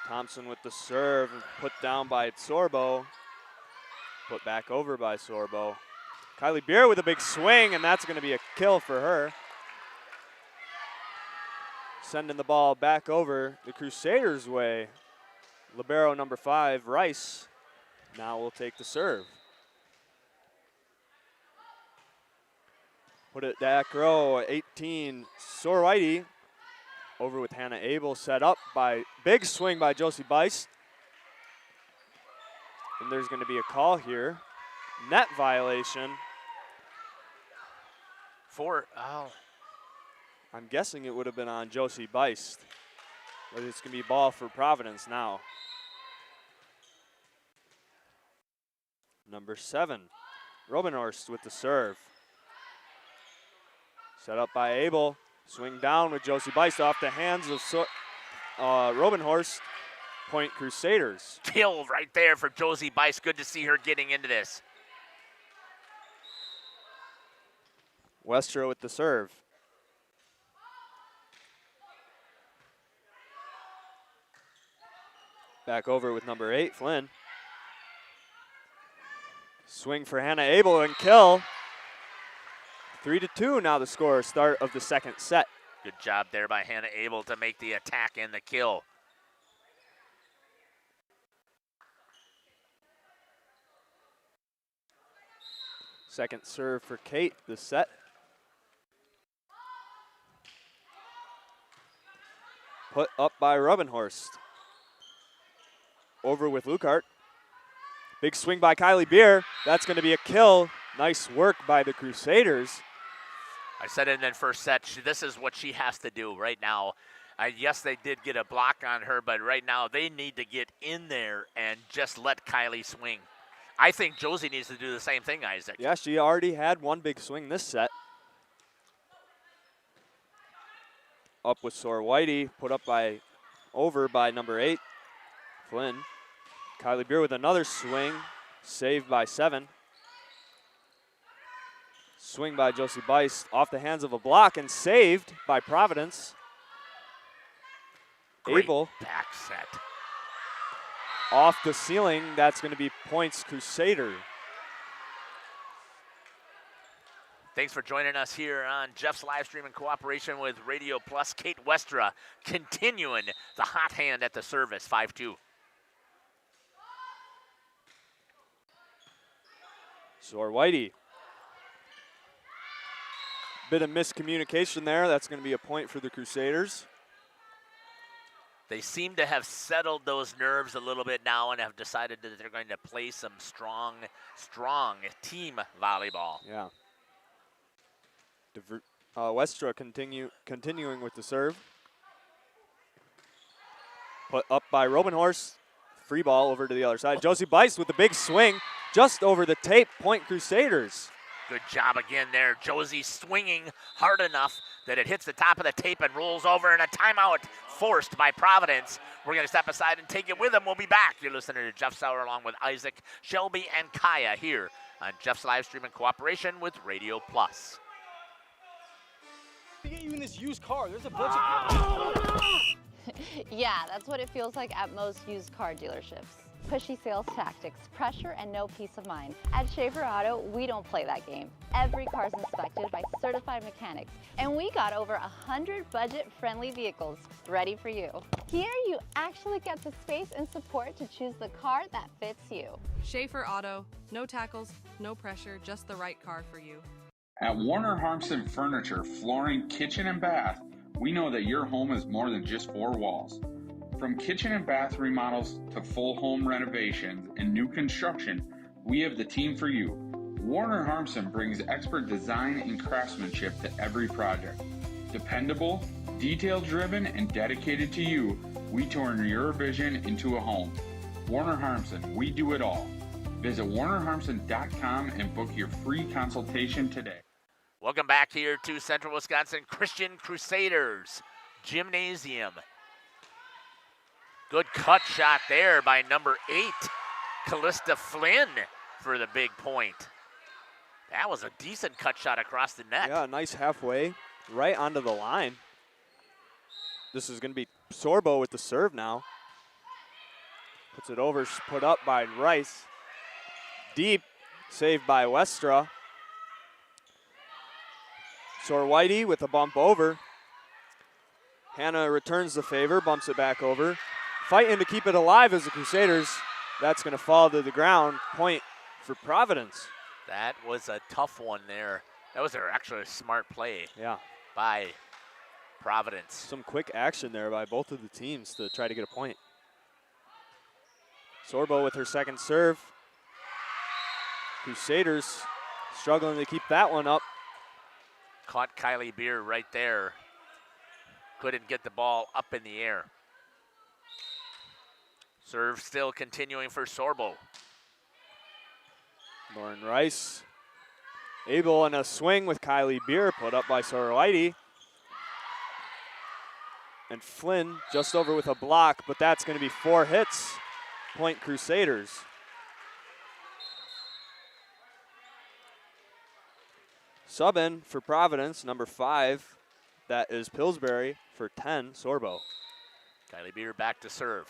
Thompson with the serve, put down by Sorbo. Put back over by Sorbo. Kylie Beer with a big swing, and that's going to be a kill for her. Sending the ball back over the Crusaders' way. Libero number 5, Rice, now will take the serve. Put it back row, 18, Sorwhitey. Over with Hannah Abel, set up by, big swing by Josie Bice. And there's going to be a call here. Net violation. I'm guessing it would have been on Josie Bice. But it's going to be ball for Providence now. Number 7, Robinhorst with the serve. Set up by Abel. Swing down with Josie Bice off the hands of Robinhorst. Point Crusaders. Kill right there for Josie Bice. Good to see her getting into this. Westra with the serve. Back over with number 8, Flynn. Swing for Hannah Abel and kill. 3-2 now the score, start of the second set. Good job there by Hannah Abel to make the attack and the kill. Second serve for Kate this set. Put up by Robinhorst. Over with Lukart. Big swing by Kylie Beer. That's going to be a kill. Nice work by the Crusaders. I said in the first set, this is what she has to do right now. Yes, they did get a block on her, but right now they need to get in there and just let Kylie swing. I think Josie needs to do the same thing, Isaac. Yeah, she already had one big swing this set. Up with Sorwhitey, put up by, over by number 8, Flynn. Kylie Beer with another swing, saved by 7. Swing by Josie Bice off the hands of a block and saved by Providence. Great Abel back set. Off the ceiling, that's going to be points Crusader. Thanks for joining us here on Jeff's live stream in cooperation with Radio Plus. Kate Westra continuing the hot hand at the service, 5-2. Sorwhitey. Bit of miscommunication there. That's going to be a point for the Crusaders. They seem to have settled those nerves a little bit now and have decided that they're going to play some strong team volleyball. Yeah. Westra continuing with the serve. Put up by Robinhorst. Free ball over to the other side. Josie Bice with the big swing. just over the tape, point Crusaders. Good job again there. Josie swinging hard enough that it hits the top of the tape and rolls over, and a timeout forced by Providence. We're going to step aside and take it with them. We'll be back. You're listening to Jeff Sauer along with Isaac, Shelby, and Kaya here on Jeff's live stream in cooperation with Radio Plus. Get you in this used car. There's a bunch of... Yeah, that's what it feels like at most used car dealerships. Pushy sales tactics, pressure, and no peace of mind. At Schaefer Auto, we don't play that game. Every car's inspected by certified mechanics, and we got over 100 budget-friendly vehicles ready for you. Here, you actually get the space and support to choose the car that fits you. Schaefer Auto, no tackles, no pressure, just the right car for you. At Warner Harmson Furniture, Flooring, Kitchen, and Bath, we know that your home is more than just four walls. From kitchen and bath remodels to full home renovations and new construction, we have the team for you. Warner Harmson brings expert design and craftsmanship to every project. Dependable, detail-driven, and dedicated to you, we turn your vision into a home. Warner Harmson, we do it all. Visit warnerharmson.com and book your free consultation today. Welcome back here to Central Wisconsin Christian Crusaders Gymnasium. Good cut shot there by number 8, Callista Flynn, for the big point. That was a decent cut shot across the net. Yeah, nice halfway, right onto the line. This is going to be Sorbo with the serve now. Puts it over, put up by Rice. Deep, saved by Westra. Sorwhitey with a bump over. Hannah returns the favor, bumps it back over. Fighting to keep it alive as the Crusaders. That's going to fall to the ground. Point for Providence. That was a tough one there. That was actually a smart play. Yeah. By Providence. Some quick action there by both of the teams to try to get a point. Sorbo with her second serve. Crusaders struggling to keep that one up. Caught Kylie Beer right there. Couldn't get the ball up in the air. Serve still continuing for Sorbo. Lauren Rice able in a swing with Kylie Beer, put up by Sorwhitey. And Flynn just over with a block, but that's going to be 4 hits. Point Crusaders. Sub in for Providence, number 5. That is Pillsbury for 10, Sorbo. Kylie Beer back to serve.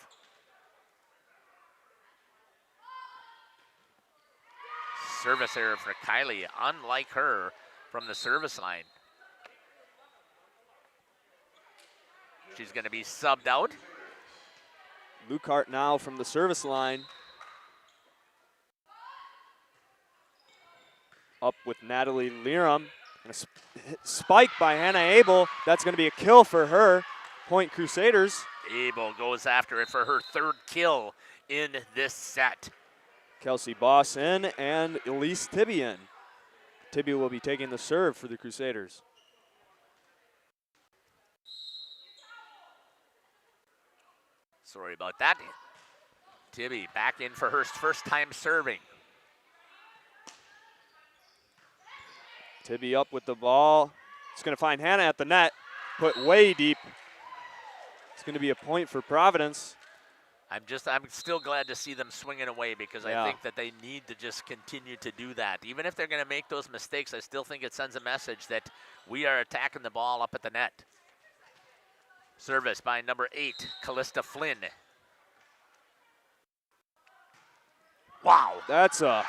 Service error for Kylie, unlike her from the service line. She's going to be subbed out. Lukart now from the service line. Up with Natalie Liram. And a spike by Hannah Abel. That's going to be a kill for her. Point Crusaders. Abel goes after it for her 3rd kill in this set. Kelsey Boss in and Elise Tibby in. Tibby will be taking the serve for the Crusaders. Sorry about that. Tibby back in for her first time serving. Tibby up with the ball. It's going to find Hannah at the net. Put way deep. It's going to be a point for Providence. I'm still glad to see them swinging away because I think that they need to just continue to do that. Even if they're going to make those mistakes, I still think it sends a message that we are attacking the ball up at the net. Service by number 8, Callista Flynn. Wow. That's a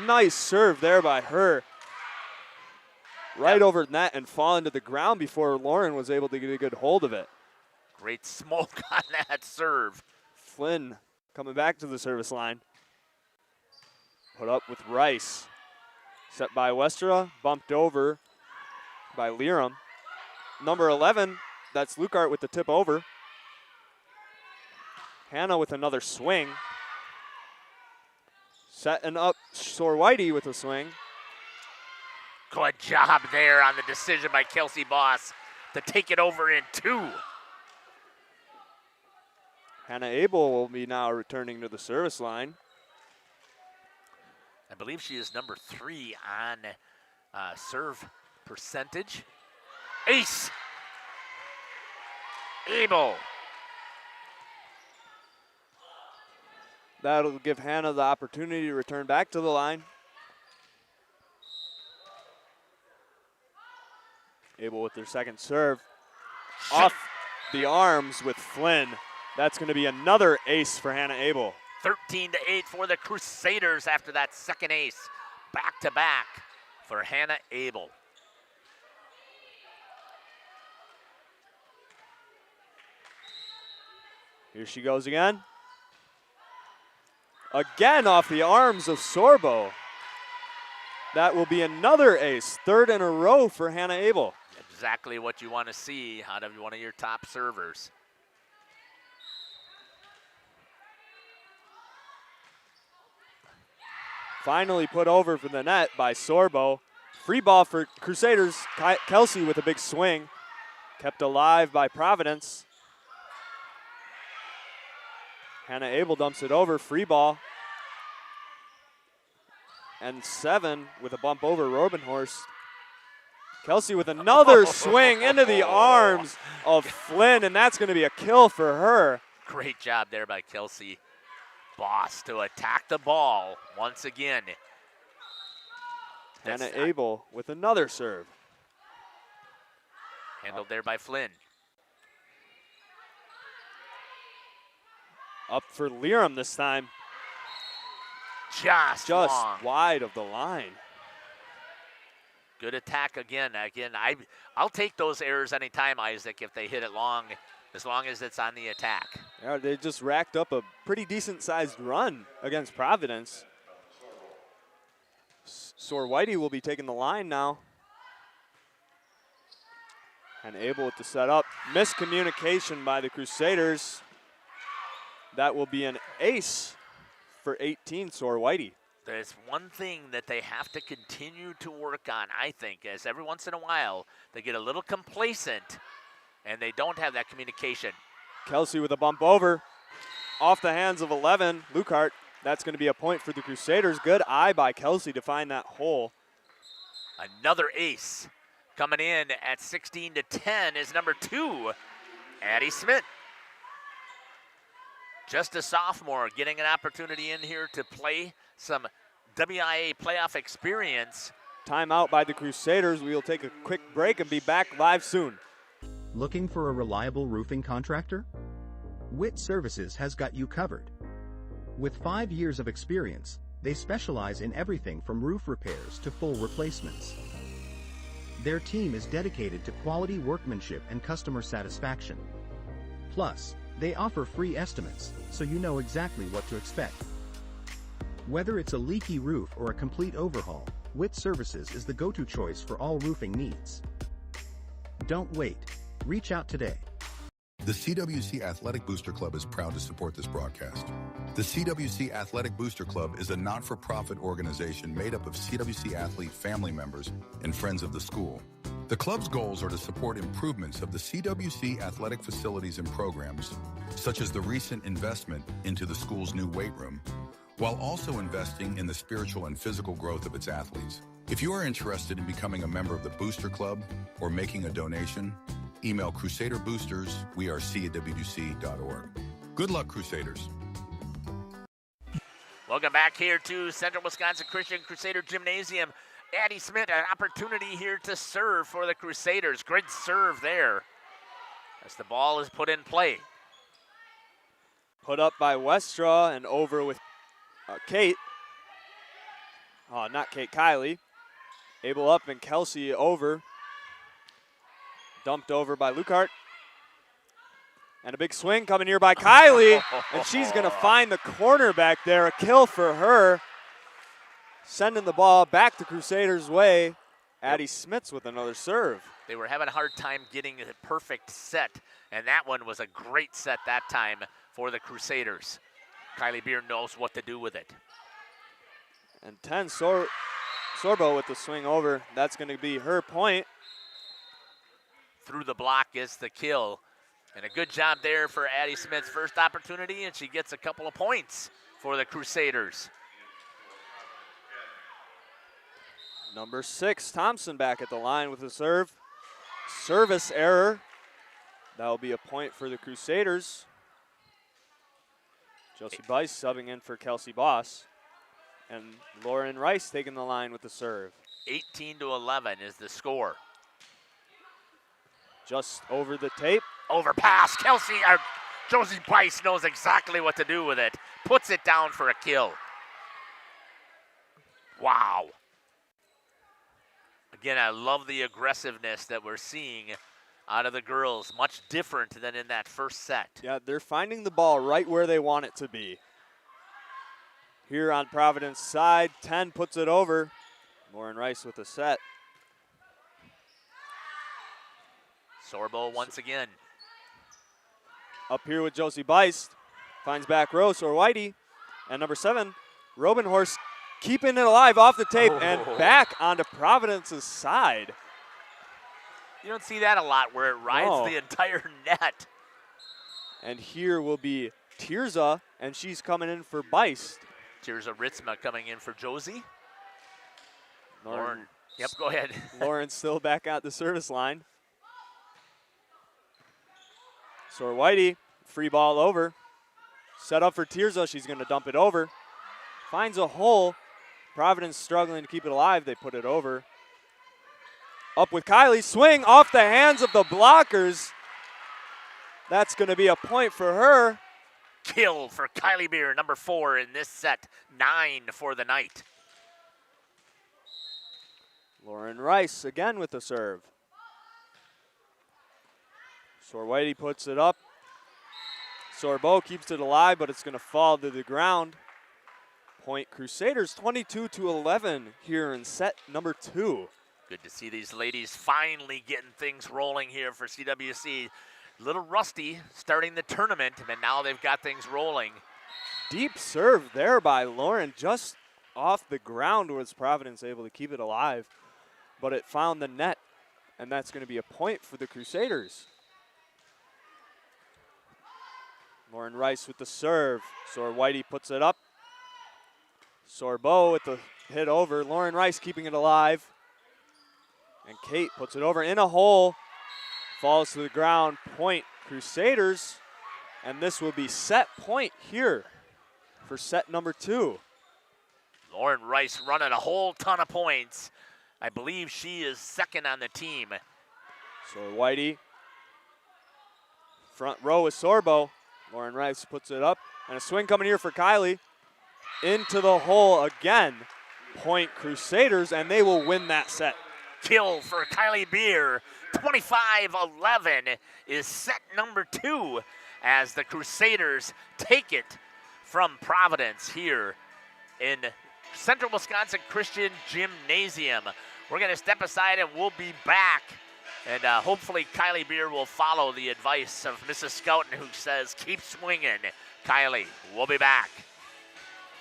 nice serve there by her. Right over net and falling to the ground before Lauren was able to get a good hold of it. Great smoke on that serve. Flynn coming back to the service line. Put up with Rice. Set by Westra, bumped over by Liram. Number 11, that's Lukart with the tip over. Hannah with another swing. Setting up Sorwhitey with a swing. Good job there on the decision by Kelsey Boss to take it over in 2. Hannah Abel will be now returning to the service line. I believe she is number 3 on serve percentage. Ace! Abel. That'll give Hannah the opportunity to return back to the line. Abel with their second serve. Off the arms with Flynn. That's going to be another ace for Hannah Abel. 13-8 for the Crusaders after that second ace. Back-to-back for Hannah Abel. Here she goes again. Again off the arms of Sorbo. That will be another ace, 3rd in a row for Hannah Abel. Exactly what you want to see out of one of your top servers. Finally put over for the net by Sorbo. Free ball for Crusaders. Kelsey with a big swing. Kept alive by Providence. Hannah Abel dumps it over. Free ball. And 7 with a bump over Robenhorst. Kelsey with another swing into the arms of Flynn, and that's going to be a kill for her. Great job there by Kelsey Boss to attack the ball once again. Hannah Abel with another serve. Handled there by Flynn. Up for Liram this time. Just long. Wide of the line. Good attack again. I'll take those errors anytime, Isaac, if they hit it long, as long as it's on the attack. Yeah, they just racked up a pretty decent-sized run against Providence. Sor Whitey will be taking the line now. And Abel with the setup. Miscommunication by the Crusaders. That will be an ace for 18, Sor Whitey. There's one thing that they have to continue to work on, I think, as every once in a while they get a little complacent and they don't have that communication. Kelsey with a bump over. Off the hands of 11, Lukart. That's going to be a point for the Crusaders. Good eye by Kelsey to find that hole. Another ace coming in at 16-10 is number 2, Addie Smith. Just a sophomore getting an opportunity in here to play some WIAA playoff experience. Timeout by the Crusaders. We will take a quick break and be back live soon. Looking for a reliable roofing contractor? WIT Services has got you covered. With 5 years of experience, they specialize in everything from roof repairs to full replacements. Their team is dedicated to quality workmanship and customer satisfaction. Plus, they offer free estimates, so you know exactly what to expect. Whether it's a leaky roof or a complete overhaul, WIT Services is the go-to choice for all roofing needs. Don't wait. Reach out today. The CWC Athletic Booster Club is proud to support this broadcast. The CWC Athletic Booster Club is a not-for-profit organization made up of CWC athlete family members and friends of the school. The club's goals are to support improvements of the CWC athletic facilities and programs, such as the recent investment into the school's new weight room, while also investing in the spiritual and physical growth of its athletes. If you are interested in becoming a member of the Booster Club or making a donation, email crusaderboosters@wrc.org. Good luck, Crusaders. Welcome back here to Central Wisconsin Christian Crusader Gymnasium. Addie Smith, an opportunity here to serve for the Crusaders. Great serve there as the ball is put in play. Put up by Westra and over with Kate. Oh, not Kate, Kylie. Abel up and Kelsey over. Dumped over by Lukart. And a big swing coming here by Kylie. And she's going to find the corner back there. A kill for her. Sending the ball back the Crusaders' way. Addie Smits with another serve. They were having a hard time getting a perfect set, and that one was a great set that time for the Crusaders. Kylie Beer knows what to do with it. And 10, Sorbo with the swing over. That's going to be her point. Through the block is the kill. And a good job there for Addie Smith's first opportunity, and she gets a couple of points for the Crusaders. Number 6, Thompson back at the line with a serve. Service error. That will be a point for the Crusaders. Josie Bice subbing in for Kelsey Boss. And Lauren Rice taking the line with the serve. 18-11 is the score. Just over the tape. Overpass. Josie Bice knows exactly what to do with it. Puts it down for a kill. Wow. Again, I love the aggressiveness that we're seeing out of the girls. Much different than in that first set. Yeah, they're finding the ball right where they want it to be. Here on Providence side, 10 puts it over. Lauren Rice with the set. Sorbo once again. Up here with Josie Bice. Finds back row, Whitey. And number 7, Robenhorst keeping it alive off the tape and back onto Providence's side. You don't see that a lot where it rides the entire net. And here will be Tirza, and she's coming in for Bice. Tirza Ritzma coming in for Josie. Lauren. Yep, go ahead. Lauren still back at the service line. Whitey, free ball over. Set up for Tirza, she's gonna dump it over. Finds a hole. Providence struggling to keep it alive, they put it over. Up with Kylie, swing off the hands of the blockers. That's gonna be a point for her. Kill for Kylie Beer, number 4 in this set. 9 for the night. Lauren Rice again with the serve. Whitey puts it up. Sorbo keeps it alive, but it's gonna fall to the ground. Point Crusaders 22-11 here in set number 2. Good to see these ladies finally getting things rolling here for CWC. A little rusty starting the tournament, but now they've got things rolling. Deep serve there by Lauren, just off the ground was Providence able to keep it alive, but it found the net, and that's going to be a point for the Crusaders. Lauren Rice with the serve. Whitey puts it up. Sorbo with the hit over. Lauren Rice keeping it alive. And Kate puts it over in a hole. Falls to the ground. Point Crusaders. And this will be set point here for set number 2. Lauren Rice running a whole ton of points. I believe she is second on the team. Whitey. Front row is Sorbo. Lauren Rice puts it up. And a swing coming here for Kylie. Into the hole again. Point Crusaders, and they will win that set. Kill for Kylie Beer. 25-11 is set number 2 as the Crusaders take it from Providence here in Central Wisconsin Christian Gymnasium. We're going to step aside and we'll be back. And hopefully Kylie Beer will follow the advice of Mrs. Scouten, who says, keep swinging. Kylie, we'll be back.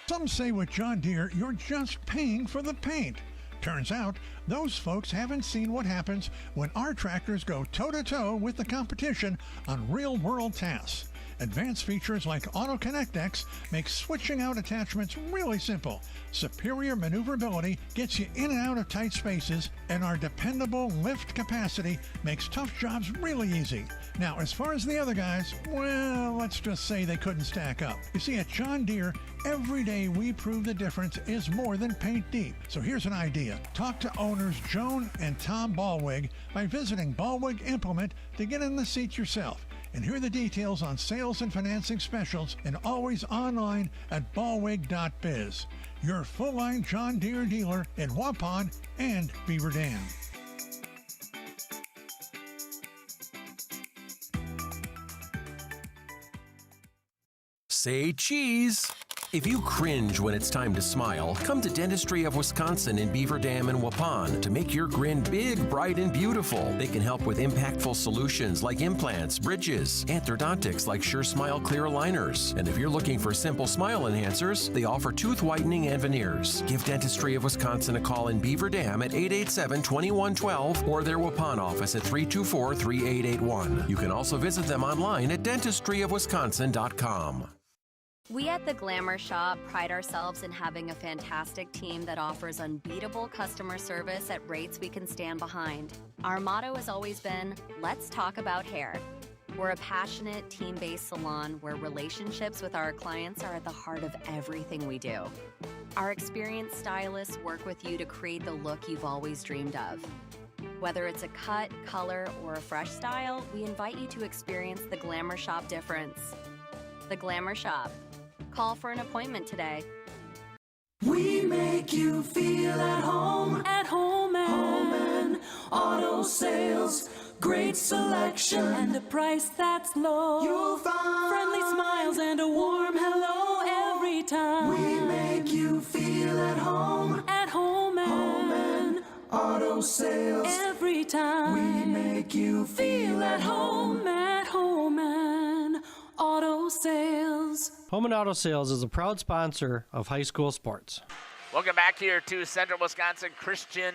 Some say with John Deere, you're just paying for the paint. Turns out, those folks haven't seen what happens when our tractors go toe-to-toe with the competition on real-world tasks. Advanced features like Auto Connect X make switching out attachments really simple. Superior maneuverability gets you in and out of tight spaces, and our dependable lift capacity makes tough jobs really easy. Now, as far as the other guys, well, let's just say they couldn't stack up. You see, at John Deere, every day we prove the difference is more than paint deep. So here's an idea. Talk to owners Joan and Tom Ballwig by visiting Ballwig Implement to get in the seat yourself. And hear the details on sales and financing specials, and always online at ballwig.biz. Your full-line John Deere dealer in Waupun and Beaver Dam. Say cheese. If you cringe when it's time to smile, come to Dentistry of Wisconsin in Beaver Dam and Waupun to make your grin big, bright, and beautiful. They can help with impactful solutions like implants, bridges, orthodontics like Sure Smile clear aligners. And if you're looking for simple smile enhancers, they offer tooth whitening and veneers. Give Dentistry of Wisconsin a call in Beaver Dam at 887-2112 or their Waupun office at 324-3881. You can also visit them online at dentistryofwisconsin.com. We at the Glamour Shop pride ourselves in having a fantastic team that offers unbeatable customer service at rates we can stand behind. Our motto has always been, let's talk about hair. We're a passionate, team-based salon where relationships with our clients are at the heart of everything we do. Our experienced stylists work with you to create the look you've always dreamed of. Whether it's a cut, color, or a fresh style, we invite you to experience the Glamour Shop difference. The Glamour Shop. Call for an appointment today. We make you feel at home. At home and auto sales. Great selection and a price that's low. You'll find friendly smiles and a warm hello every time. We make you feel at home. At home and auto sales. Every time. We make you feel at home. At home and auto sales. Home and Auto Sales is a proud sponsor of high school sports. Welcome back here to Central Wisconsin Christian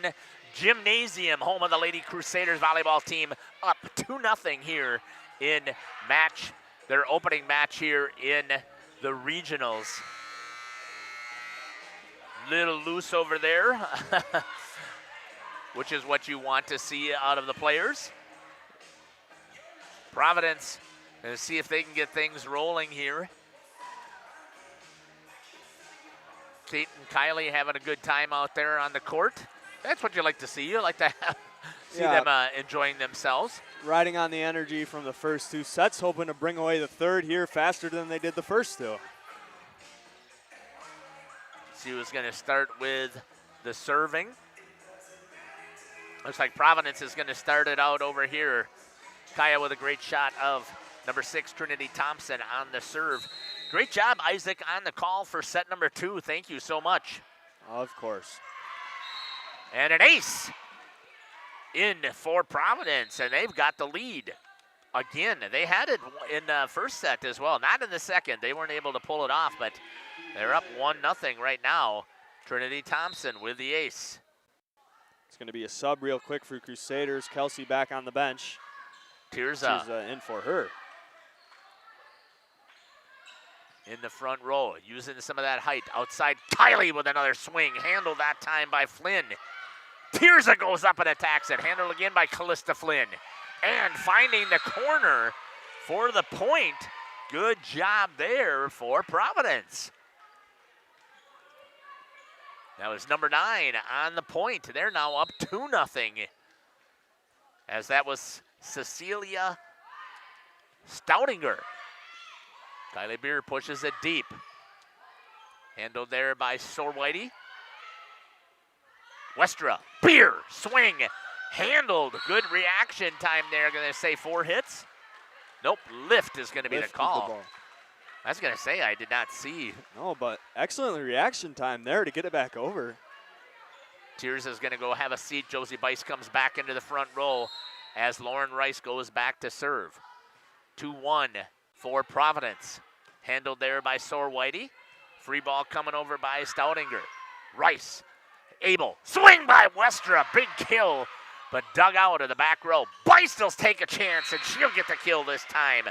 Gymnasium, home of the Lady Crusaders volleyball team, up 2-0 here in their opening match here in the regionals. Little loose over there, which is what you want to see out of the players. Providence, going to see if they can get things rolling here. Kate and Kylie having a good time out there on the court. That's what you like to see. You like to see them enjoying themselves. Riding on the energy from the first 2 sets, hoping to bring away the third here faster than they did the first 2. She was going to start with the serving. Looks like Providence is going to start it out over here. Kaya with a great shot of number 6, Trinity Thompson on the serve. Great job, Isaac, on the call for set number 2. Thank you so much. Of course. And an ace in for Providence, and they've got the lead. Again, they had it in the first set as well. Not in the second. They weren't able to pull it off, but they're up 1-0 right now. Trinity Thompson with the ace. It's going to be a sub real quick for Crusaders. Kelsey back on the bench. Tirza in for her. In the front row, using some of that height. Outside, Kylie with another swing. Handled that time by Flynn. Tirza goes up and attacks it. Handled again by Callista Flynn. And finding the corner for the point. Good job there for Providence. That was number 9 on the point. They're now up 2-0. As that was Cecilia Stoutinger. Kylie Beer pushes it deep. Handled there by Sorwhitey. Westra, Beer, swing, handled. Good reaction time there. Going to say 4 hits. Nope, lift is going to be the call. I was going to say I did not see. No, but excellent reaction time there to get it back over. Tears is going to go have a seat. Josie Bice comes back into the front row as Lauren Rice goes back to serve. 2-1 for Providence. Handled there by Sorwhitey. Free ball coming over by Stoutinger. Rice, Abel, swing by Westra, big kill, but dug out of the back row. Bice will take a chance, and she'll get the kill this time.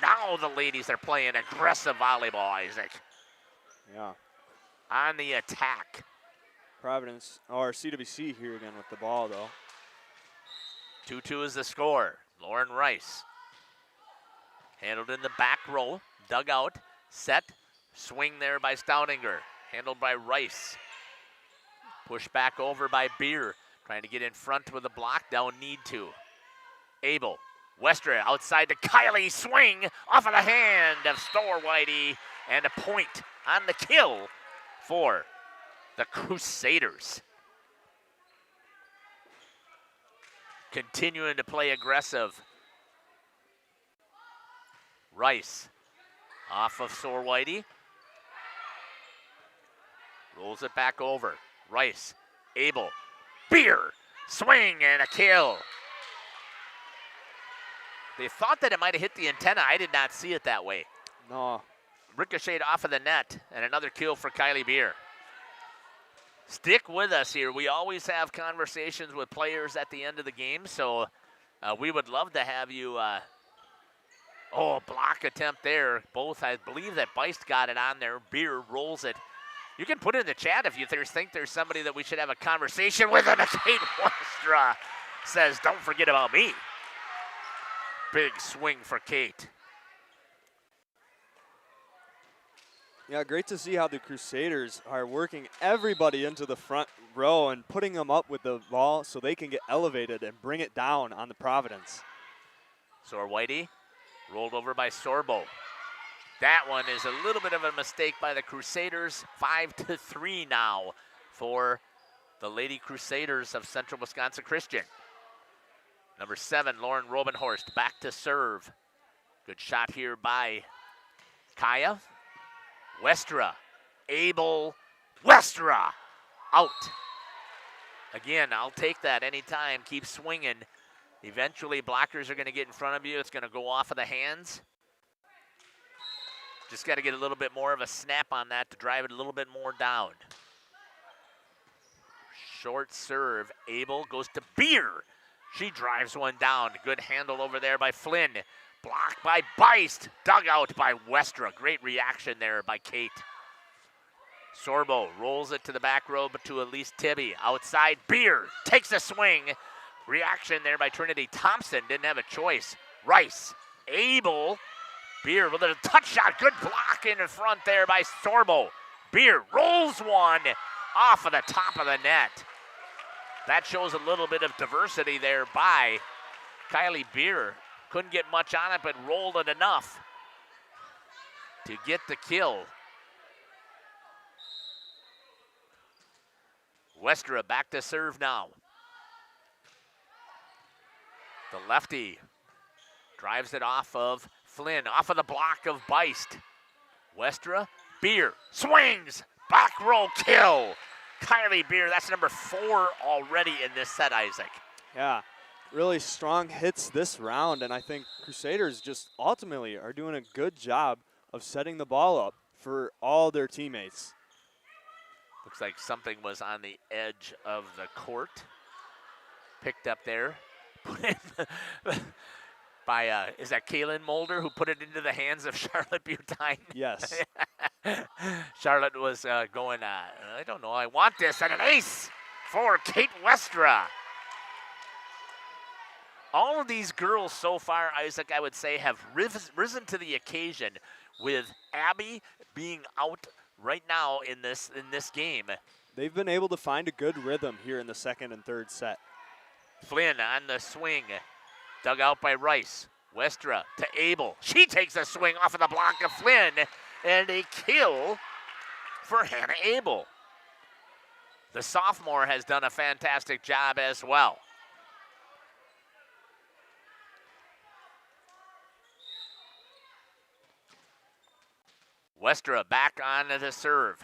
Now the ladies are playing aggressive volleyball, Isaac. Yeah. On the attack. Providence, or CWC here again with the ball, though. 2-2 is the score. Lauren Rice. Handled in the back row, dug out, set, swing there by Stoutinger. Handled by Rice. Pushed back over by Beer. Trying to get in front with a block, down need to. Abel, Westra outside to Kylie, swing off of the hand of Storwhitey, and a point on the kill for the Crusaders. Continuing to play aggressive. Rice off of Sorwhitey. Rolls it back over. Rice, Abel, Beer, swing and a kill. They thought that it might have hit the antenna. I did not see it that way. No. Ricocheted off of the net, and another kill for Kylie Beer. Stick with us here. We always have conversations with players at the end of the game, so we would love to have you Oh, block attempt there. Both, I believe that Beist got it on there. Beer rolls it. You can put it in the chat if you think there's somebody that we should have a conversation with. And Kate Westra says, don't forget about me. Big swing for Kate. Yeah, great to see how the Crusaders are working everybody into the front row and putting them up with the ball so they can get elevated and bring it down on the Providence. Sor Whitey rolled over by Sorbo. That one is a little bit of a mistake by the Crusaders. 5-3 now for the Lady Crusaders of Central Wisconsin Christian. Number 7, Lauren Robenhorst, back to serve. Good shot here by Kaya. Westra, Abel, Westra, out. Again, I'll take that anytime. Keep swinging. Eventually, blockers are going to get in front of you. It's going to go off of the hands. Just got to get a little bit more of a snap on that to drive it a little bit more down. Short serve. Abel goes to Beer. She drives one down. Good handle over there by Flynn. Blocked by Beist. Dug out by Westra. Great reaction there by Kate. Sorbo rolls it to the back row, but to Elise Tibby. Outside, Beer takes a swing. Reaction there by Trinity Thompson. Didn't have a choice. Rice. Abel. Beer with a touch shot. Good block in the front there by Sorbo. Beer rolls one off of the top of the net. That shows a little bit of diversity there by Kylie Beer. Couldn't get much on it, but rolled it enough to get the kill. Westra back to serve now. The lefty drives it off of Flynn, off of the block of Beist. Westra, Beer, swings, back row kill. Kylie Beer, that's number 4 already in this set, Isaac. Yeah, really strong hits this round, and I think Crusaders just ultimately are doing a good job of setting the ball up for all their teammates. Looks like something was on the edge of the court. Picked up there. Put in by, is that Kaylin Mulder who put it into the hands of Charlotte Butine? Yes. Charlotte was going, I don't know, I want this, and an ace for Kate Westra. All of these girls so far, Isaac, I would say, have risen to the occasion, with Abby being out right now in this game. They've been able to find a good rhythm here in the second and third set. Flynn on the swing, dug out by Rice. Westra to Abel. She takes a swing off of the block of Flynn, and a kill for Hannah Abel. The sophomore has done a fantastic job as well. Westra back on the serve.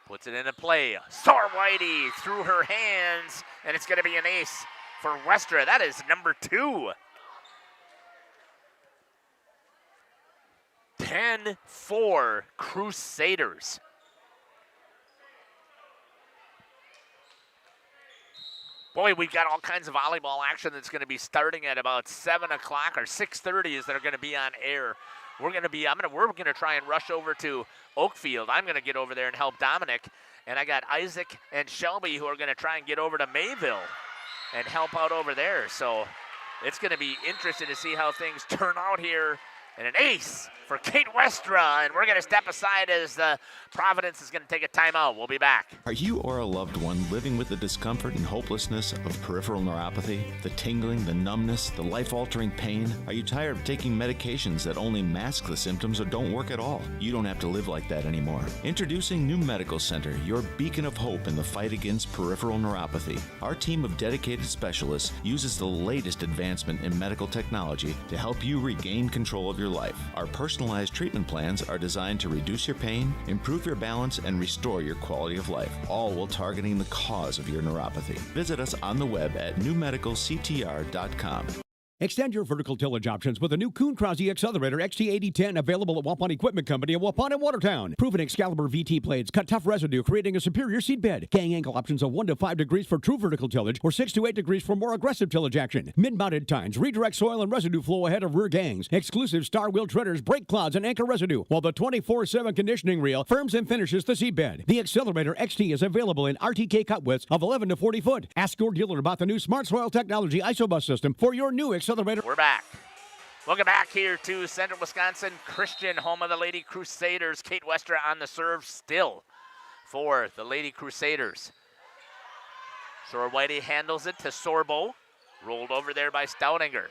Puts it into play. Sor Whitey through her hands, and it's going to be an ace for Westra. That is number 2. 10-4 Crusaders. Boy, we've got all kinds of volleyball action that's going to be starting at about 7 o'clock or 6:30 is that are going to be on air. We're going to try and rush over to Oakfield. I'm going to get over there and help Dominic. And I got Isaac and Shelby who are going to try and get over to Mayville and help out over there. So it's going to be interesting to see how things turn out here. And an ace for Kate Westra, and we're going to step aside as Providence is going to take a timeout. We'll be back. Are you or a loved one living with the discomfort and hopelessness of peripheral neuropathy? The tingling, the numbness, the life-altering pain? Are you tired of taking medications that only mask the symptoms or don't work at all? You don't have to live like that anymore. Introducing New Medical Center, your beacon of hope in the fight against peripheral neuropathy. Our team of dedicated specialists uses the latest advancement in medical technology to help you regain control of your life. Our personalized treatment plans are designed to reduce your pain, improve your balance, and restore your quality of life, all while targeting the cause of your neuropathy. Visit us on the web at newmedicalctr.com. Extend your vertical tillage options with a new Kuhn Krause Accelerator XT8010 available at Waupun Equipment Company in Waupun and Watertown. Proven Excalibur VT blades cut tough residue, creating a superior seed bed. Gang angle options of 1 to 5 degrees for true vertical tillage or 6 to 8 degrees for more aggressive tillage action. Mid-mounted tines redirect soil and residue flow ahead of rear gangs. Exclusive star wheel treaders, brake clods, and anchor residue, while the 24/7 conditioning reel firms and finishes the seed bed. The Accelerator XT is available in RTK cut widths of 11 to 40 foot. Ask your dealer about the new Smart Soil Technology ISOBUS system for your new Accelerator. We're back. Welcome back here to Central Wisconsin Christian, home of the Lady Crusaders. Kate Westra on the serve still for the Lady Crusaders. Sora Whitey handles it to Sorbo. Rolled over there by Stoudinger.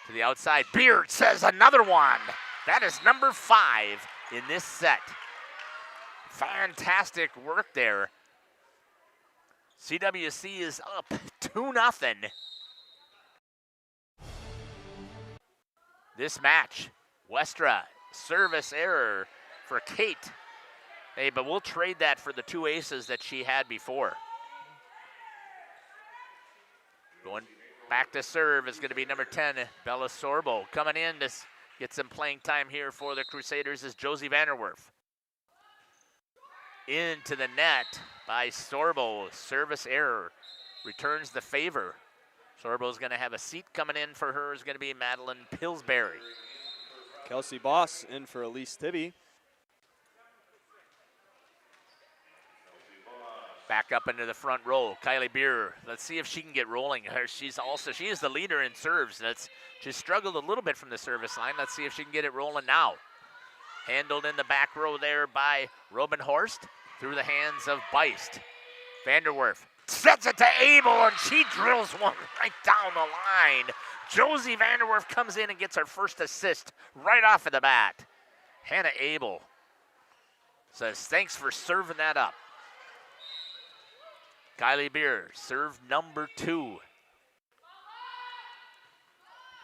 To the outside. Beard says another one. That is number 5 in this set. Fantastic work there. CWC is up 2-0. This match, Westra, service error for Kate. Hey, but we'll trade that for the 2 aces that she had before. Going back to serve is going to be number 10, Bella Sorbo. Coming in to get some playing time here for the Crusaders is Josie Vanderwerf. Into the net by Sorbo. Service error returns the favor. Sorbo's going to have a seat. Coming in for her is going to be Madeline Pillsbury. Kelsey Boss in for Elise Tibby. Back up into the front row, Kylie Beer. Let's see if she can get rolling. She is the leader in serves. She struggled a little bit from the service line. Let's see if she can get it rolling now. Handled in the back row there by Robin Horst through the hands of Beist. Vanderwerf sets it to Abel, and she drills one right down the line. Josie Vanderwerf comes in and gets her first assist right off of the bat. Hannah Abel says, thanks for serving that up. Kylie Beer, serve number 2.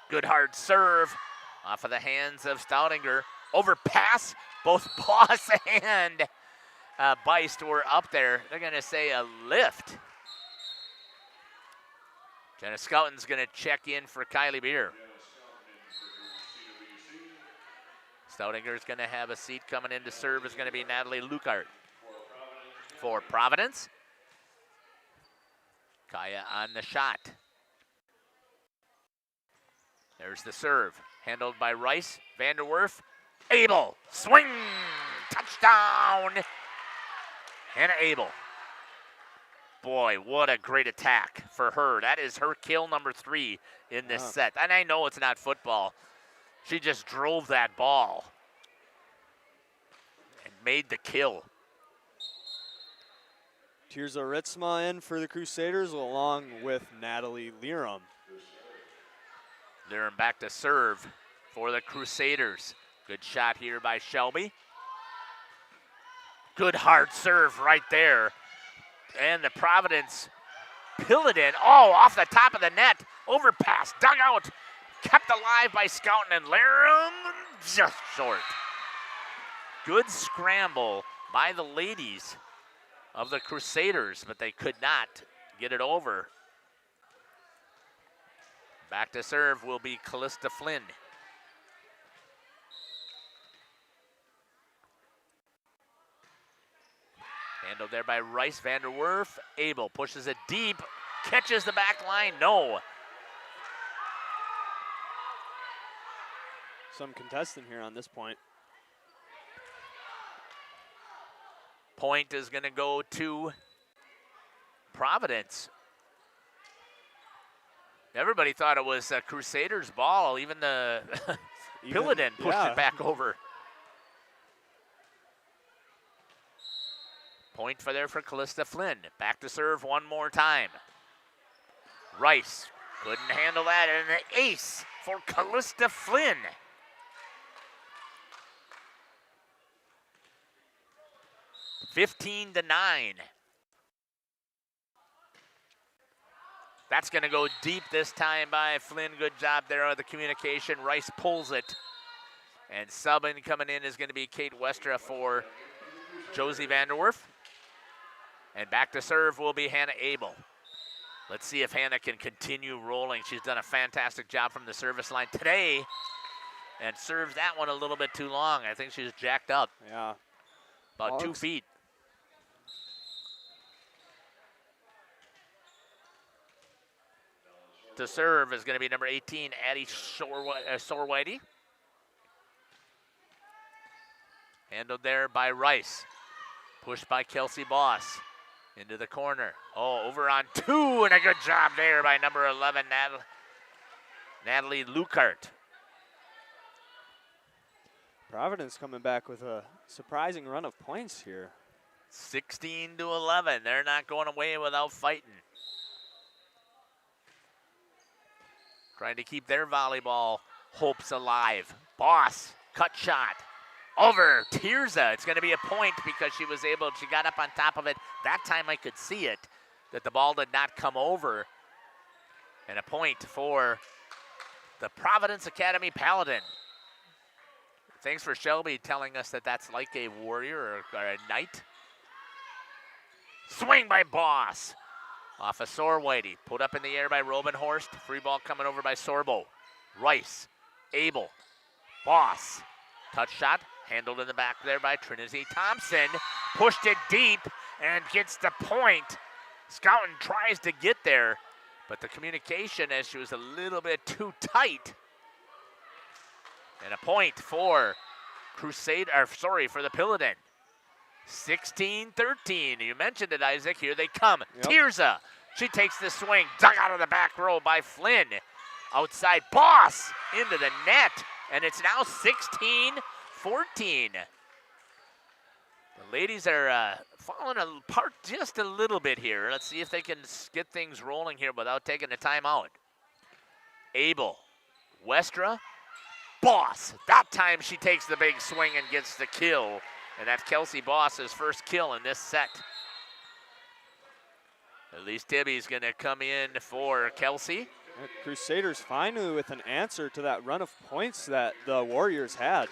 Good hard serve off of the hands of Stoudinger. Overpass, both Boss and Beist were up there. They're going to say a lift. Jenna Scouten's going to check in for Kylie Beer. Stoudinger's going to have a seat. Coming in to serve is going to be Natalie Lukart. For Providence, Kaya on the shot. There's the serve. Handled by Rice. Vanderwerf. Abel. Swing. Touchdown. Hannah Abel. Boy, what a great attack for her. That is her kill number 3 in this set. And I know it's not football. She just drove that ball and made the kill. Tirza Ritzma in for the Crusaders along with Natalie Liram. Liram back to serve for the Crusaders. Good shot here by Shelby. Good hard serve right there. And the Providence Pilladin, off the top of the net. Overpass, dug out, kept alive by Scouten, and Liram just short. Good scramble by the ladies of the Crusaders, but they could not get it over. Back to serve will be Callista Flynn. Handled there by Rice. Vanderwerf. Abel pushes it deep, catches the back line, no. Some contestant here on this point. Point is going to go to Providence. Everybody thought it was a Crusaders ball. Even the Pilladin pushed it back over. Point for Callista Flynn. Back to serve one more time. Rice couldn't handle that, and an ace for Callista Flynn. (15-9). That's going to go deep this time by Flynn. Good job there on the communication. Rice pulls it. And subbing coming in is going to be Kate Westra for Josie Vanderwerf. And back to serve will be Hannah Abel. Let's see if Hannah can continue rolling. She's done a fantastic job from the service line today and serves that one a little bit too long. I think she's jacked up. Yeah. About 2 feet. To serve is going to be number 18, Addie Sorwhitey. Handled there by Rice. Pushed by Kelsey Boss. Into the corner. Oh, over on 2, and a good job there by number 11, Natalie Lukart. Providence coming back with a surprising run of points here. 16-11. They're not going away without fighting. Trying to keep their volleyball hopes alive. Boss, cut shot. Over Tirza. It's going to be a point because she got up on top of it. That time I could see it, that the ball did not come over. And a point for the Providence Academy Paladin. Thanks for Shelby telling us that that's like a warrior or a knight. Swing by Boss. Off of Sorwhitey. Put up in the air by Robin Horst. Free ball coming over by Sorbo. Rice. Abel. Boss. Touch shot. Handled in the back there by Trinity Thompson. Pushed it deep and gets the point. Scouten tries to get there, but the communication as she was a little bit too tight. And a point for for the Paladin. 16-13. You mentioned it, Isaac. Here they come. Yep. Tirza. She takes the swing. Dug out of the back row by Flynn. Outside. Boss into the net. And it's now 16-14. The ladies are falling apart just a little bit here. Let's see if they can get things rolling here without taking a timeout. Abel. Westra. Boss. That time she takes the big swing and gets the kill. And that's Kelsey Boss's first kill in this set. Elise Tibby's going to come in for Kelsey. Crusaders finally with an answer to that run of points that the Warriors had.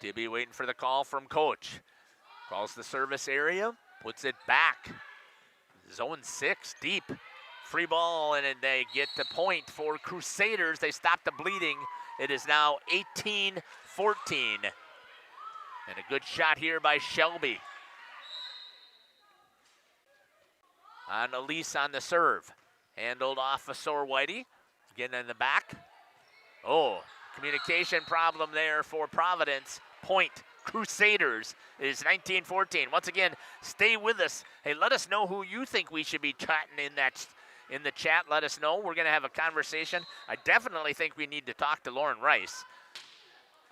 Tibby waiting for the call from coach. Calls the service area, puts it back. Zone 6, deep. Free ball, and they get the point for Crusaders. They stop the bleeding. It is now 18-14. And a good shot here by Shelby. On Elise on the serve. Handled off of Sorwhitey. Getting in the back. Oh, communication problem there for Providence. Point Crusaders. It is 19-14. Once again, stay with us. Hey, let us know who you think we should be chatting in the chat. Let us know. We're going to have a conversation. I definitely think we need to talk to Lauren Rice.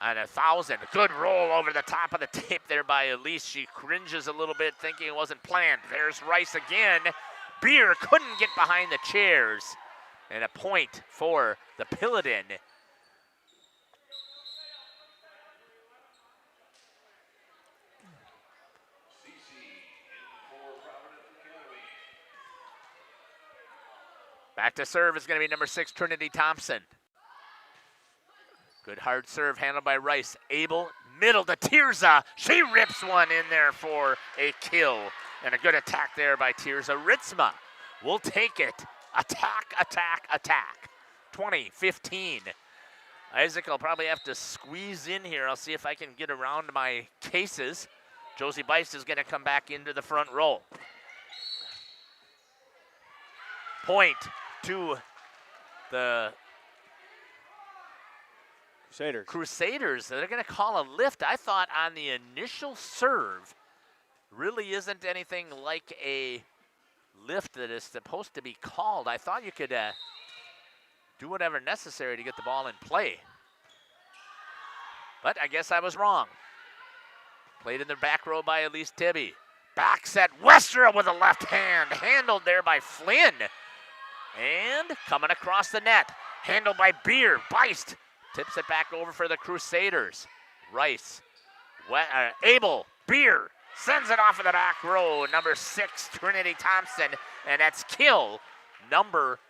On 1,000. Good roll over the top of the tape there by Elise. She cringes a little bit thinking it wasn't planned. There's Rice again. Beer couldn't get behind the chairs. And a point for the Paladin. Back to serve is going to be number 6, Trinity Thompson. Good hard serve handled by Rice. Abel, middle to Tirza. She rips one in there for a kill. And a good attack there by Tirza. Ritzma will take it. Attack, attack, attack. 20-15. Isaac will probably have to squeeze in here. I'll see if I can get around my cases. Josie Bice is going to come back into the front row. Point to the Crusaders. They're going to call a lift. I thought on the initial serve really isn't anything like a lift that is supposed to be called. I thought you could do whatever necessary to get the ball in play. But I guess I was wrong. Played in the back row by Elise Tibby. Back set, Westra with a left hand. Handled there by Flynn. And coming across the net. Handled by Beer. Beist tips it back over for the Crusaders. Rice. Abel. Beer. Sends it off of the back row. Number 6, Trinity Thompson. And that's kill number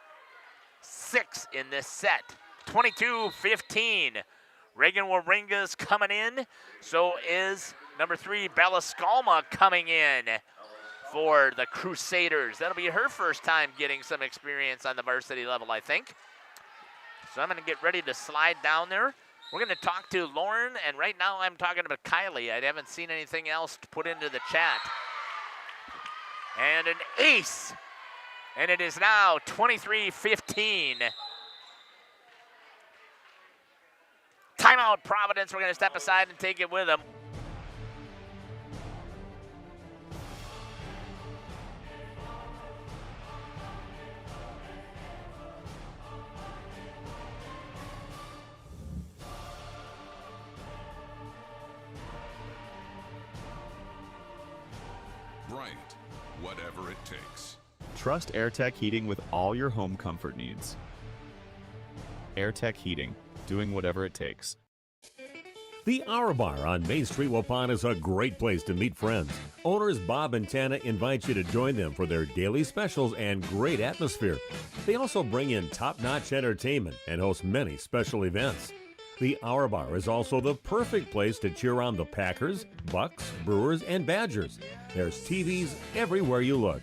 6 in this set. 22-15. Reagan Waringa's coming in. So is number 3, Bella Skalma coming in for the Crusaders. That'll be her first time getting some experience on the varsity level, I think. So I'm going to get ready to slide down there. We're going to talk to Lauren, and right now I'm talking about Kylie. I haven't seen anything else to put into the chat. And an ace. And it is now 23-15. Timeout, Providence. We're going to step aside and take it with them. Bryant, whatever it takes. Trust AirTech Heating with all your home comfort needs. AirTech Heating, doing whatever it takes. The Hour Bar on Main Street, Waupun is a great place to meet friends. Owners Bob and Tana invite you to join them for their daily specials and great atmosphere. They also bring in top-notch entertainment and host many special events. The Hour Bar is also the perfect place to cheer on the Packers, Bucks, Brewers, and Badgers. There's TVs everywhere you look.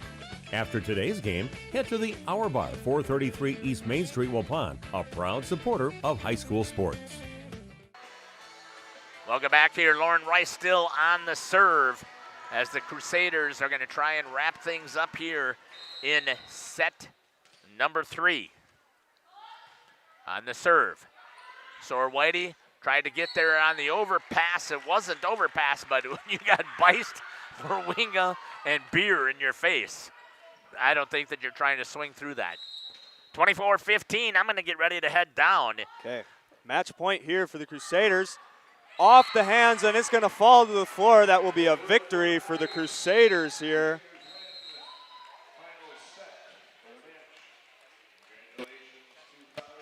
After today's game, head to the Hour Bar, 433 East Main Street, Waupun, a proud supporter of high school sports. Welcome back here. Lauren Rice still on the serve as the Crusaders are going to try and wrap things up here in set number 3. On the serve. Sor Whitey tried to get there on the overpass. It wasn't overpass, but when you got biced for Winga and beer in your face, I don't think that you're trying to swing through that. 24-15, I'm going to get ready to head down. Okay, match point here for the Crusaders. Off the hands, and it's going to fall to the floor. That will be a victory for the Crusaders here.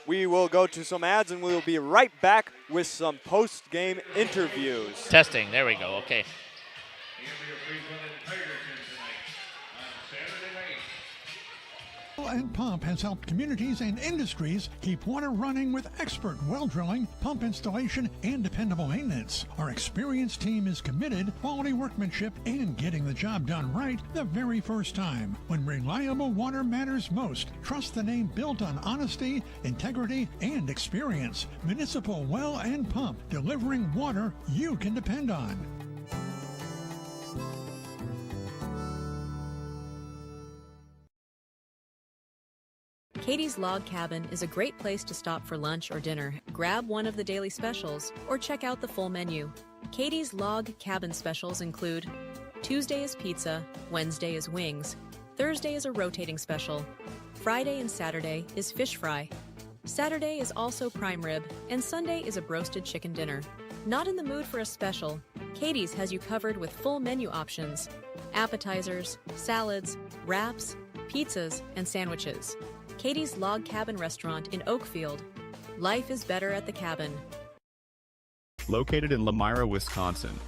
We will go to some ads, and we will be right back with some post-game interviews. Testing, there we go, okay. And Pump has helped communities and industries keep water running with expert well drilling, pump installation, and dependable maintenance. Our experienced team is committed, quality workmanship, and getting the job done right the very first time. When reliable water matters most, trust the name built on honesty, integrity, and experience. Municipal Well and Pump, delivering water you can depend on. Katie's Log Cabin is a great place to stop for lunch or dinner, grab one of the daily specials, or check out the full menu. Katie's Log Cabin specials include Tuesday is pizza, Wednesday is wings, Thursday is a rotating special, Friday and Saturday is fish fry, Saturday is also prime rib, and Sunday is a broasted chicken dinner. Not in the mood for a special? Katie's has you covered with full menu options, appetizers, salads, wraps, pizzas, and sandwiches. Katie's Log Cabin Restaurant in Oakfield. Life is better at the cabin. Located in Lamira, Wisconsin,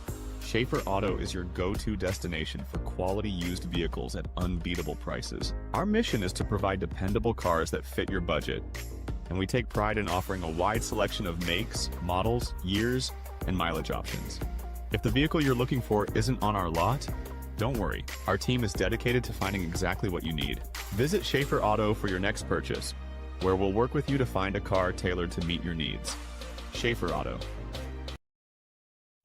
Schaefer Auto is your go-to destination for quality used vehicles at unbeatable prices. Our mission is to provide dependable cars that fit your budget, and we take pride in offering a wide selection of makes, models, years, and mileage options. If the vehicle you're looking for isn't on our lot, don't worry, our team is dedicated to finding exactly what you need. Visit Schaefer Auto for your next purchase, where we'll work with you to find a car tailored to meet your needs. Schaefer Auto.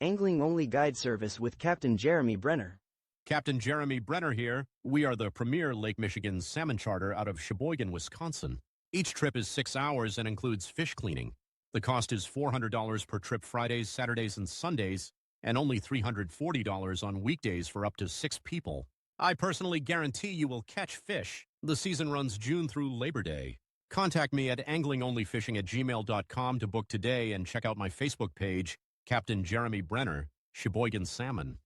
Angling-only guide service with Captain Jeremy Brenner. Captain Jeremy Brenner here. We are the premier Lake Michigan salmon charter out of Sheboygan, Wisconsin. Each trip is 6 hours and includes fish cleaning. The cost is $400 per trip Fridays, Saturdays, and Sundays, and only $340 on weekdays for up to 6 people. I personally guarantee you will catch fish. The season runs June through Labor Day. Contact me at anglingonlyfishing@gmail.com to book today and check out my Facebook page, Captain Jeremy Brenner, Sheboygan Salmon.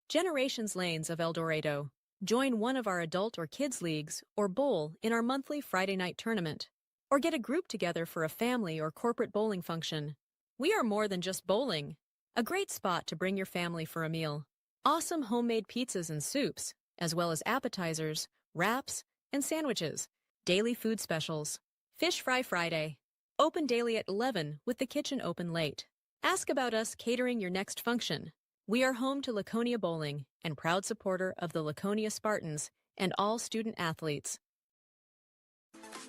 Generations Lanes of El Dorado. Join one of our adult or kids leagues or bowl in our monthly Friday night tournament. Or get a group together for a family or corporate bowling function. We are more than just bowling. A great spot to bring your family for a meal. Awesome homemade pizzas and soups, as well as appetizers, wraps, and sandwiches. Daily food specials. Fish Fry Friday. Open daily at 11 with the kitchen open late. Ask about us catering your next function. We are home to Laconia Bowling and proud supporter of the Laconia Spartans and all student athletes.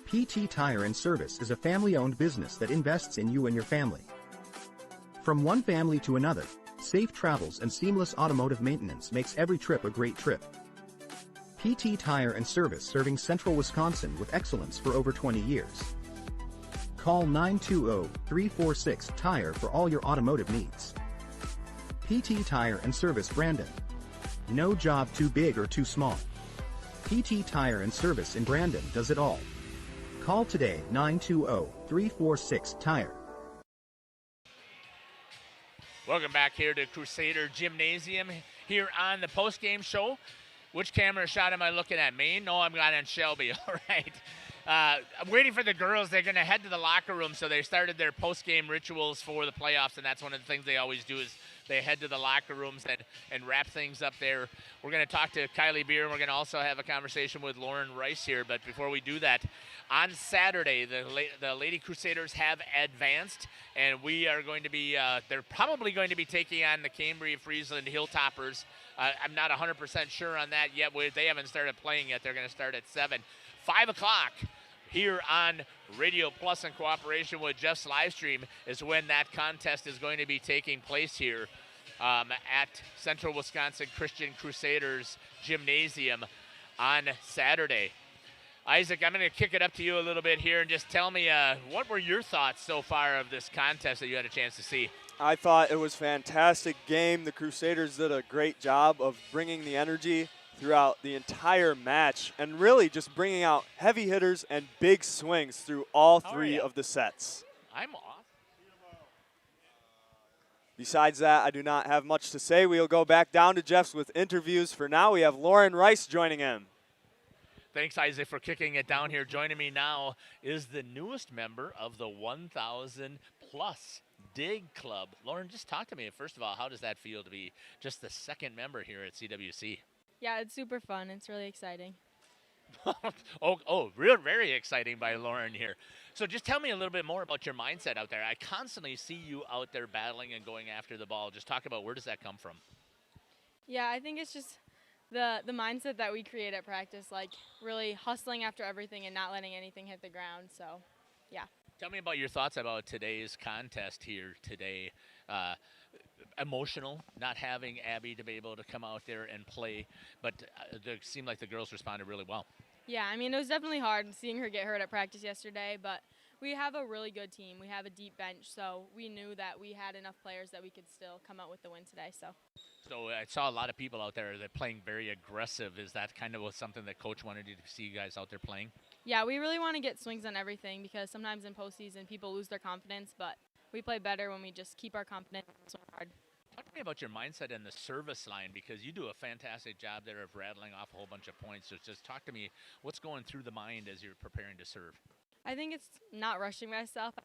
PT Tire and Service is a family-owned business that invests in you and your family. From one family to another, safe travels and seamless automotive maintenance makes every trip a great trip. PT Tire and Service, serving Central Wisconsin with excellence for over 20 years. Call 920-346-TIRE for all your automotive needs. PT Tire and Service, Brandon. No job too big or too small. PT Tire and Service in Brandon does it all. Call today, 920-346-TIRE. Welcome back here to Crusader Gymnasium here on the post-game show. Which camera shot am I looking at? Maine? No, I'm not on Shelby. All right. I'm waiting for the girls. They're going to head to the locker room, so they started their post-game rituals for the playoffs, and that's one of the things they always do is they head to the locker rooms and wrap things up there. We're going to talk to Kylie Beer, and we're going to also have a conversation with Lauren Rice here. But before we do that, on Saturday, the Lady Crusaders have advanced, and we are going to be they're probably going to be taking on the Cambria Friesland Hilltoppers. I'm not 100% sure on that yet. They haven't started playing yet. They're going to start at 7. 5 o'clock here on Radio Plus in cooperation with Jeff's Livestream is when that contest is going to be taking place here at Central Wisconsin Christian Crusaders Gymnasium on Saturday. Isaac, I'm going to kick it up to you a little bit here and just tell me what were your thoughts so far of this contest that you had a chance to see? I thought it was a fantastic game. The Crusaders did a great job of bringing the energy throughout the entire match and really just bringing out heavy hitters and big swings through all three of the sets. I'm off. Besides that, I do not have much to say. We'll go back down to Jeff's with interviews. For now, we have Lauren Rice joining him. Thanks, Isaac, for kicking it down here. Joining me now is the newest member of the 1,000-plus Dig Club. Lauren, just talk to me. First of all, how does that feel to be just the second member here at CWC? Yeah, it's super fun. It's really exciting. Very exciting by Lauren here. So just tell me a little bit more about your mindset out there. I constantly see you out there battling and going after the ball. Just talk about where does that come from? Yeah, I think it's just the mindset that we create at practice, like really hustling after everything and not letting anything hit the ground. So, yeah. Tell me about your thoughts about today's contest here today. Emotional, not having Abby to be able to come out there and play, but it seemed like the girls responded really well. Yeah, I mean, it was definitely hard seeing her get hurt at practice yesterday, but we have a really good team. We have a deep bench, so we knew that we had enough players that we could still come out with the win today. So I saw a lot of people out there that playing very aggressive. Is that kind of something that Coach wanted you to see you guys out there playing? Yeah, we really want to get swings on everything because sometimes in postseason people lose their confidence, but we play better when we just keep our confidence and swing hard. Talk to me about your mindset in the service line because you do a fantastic job there of rattling off a whole bunch of points. So just talk to me, what's going through the mind as you're preparing to serve? I think it's not rushing myself.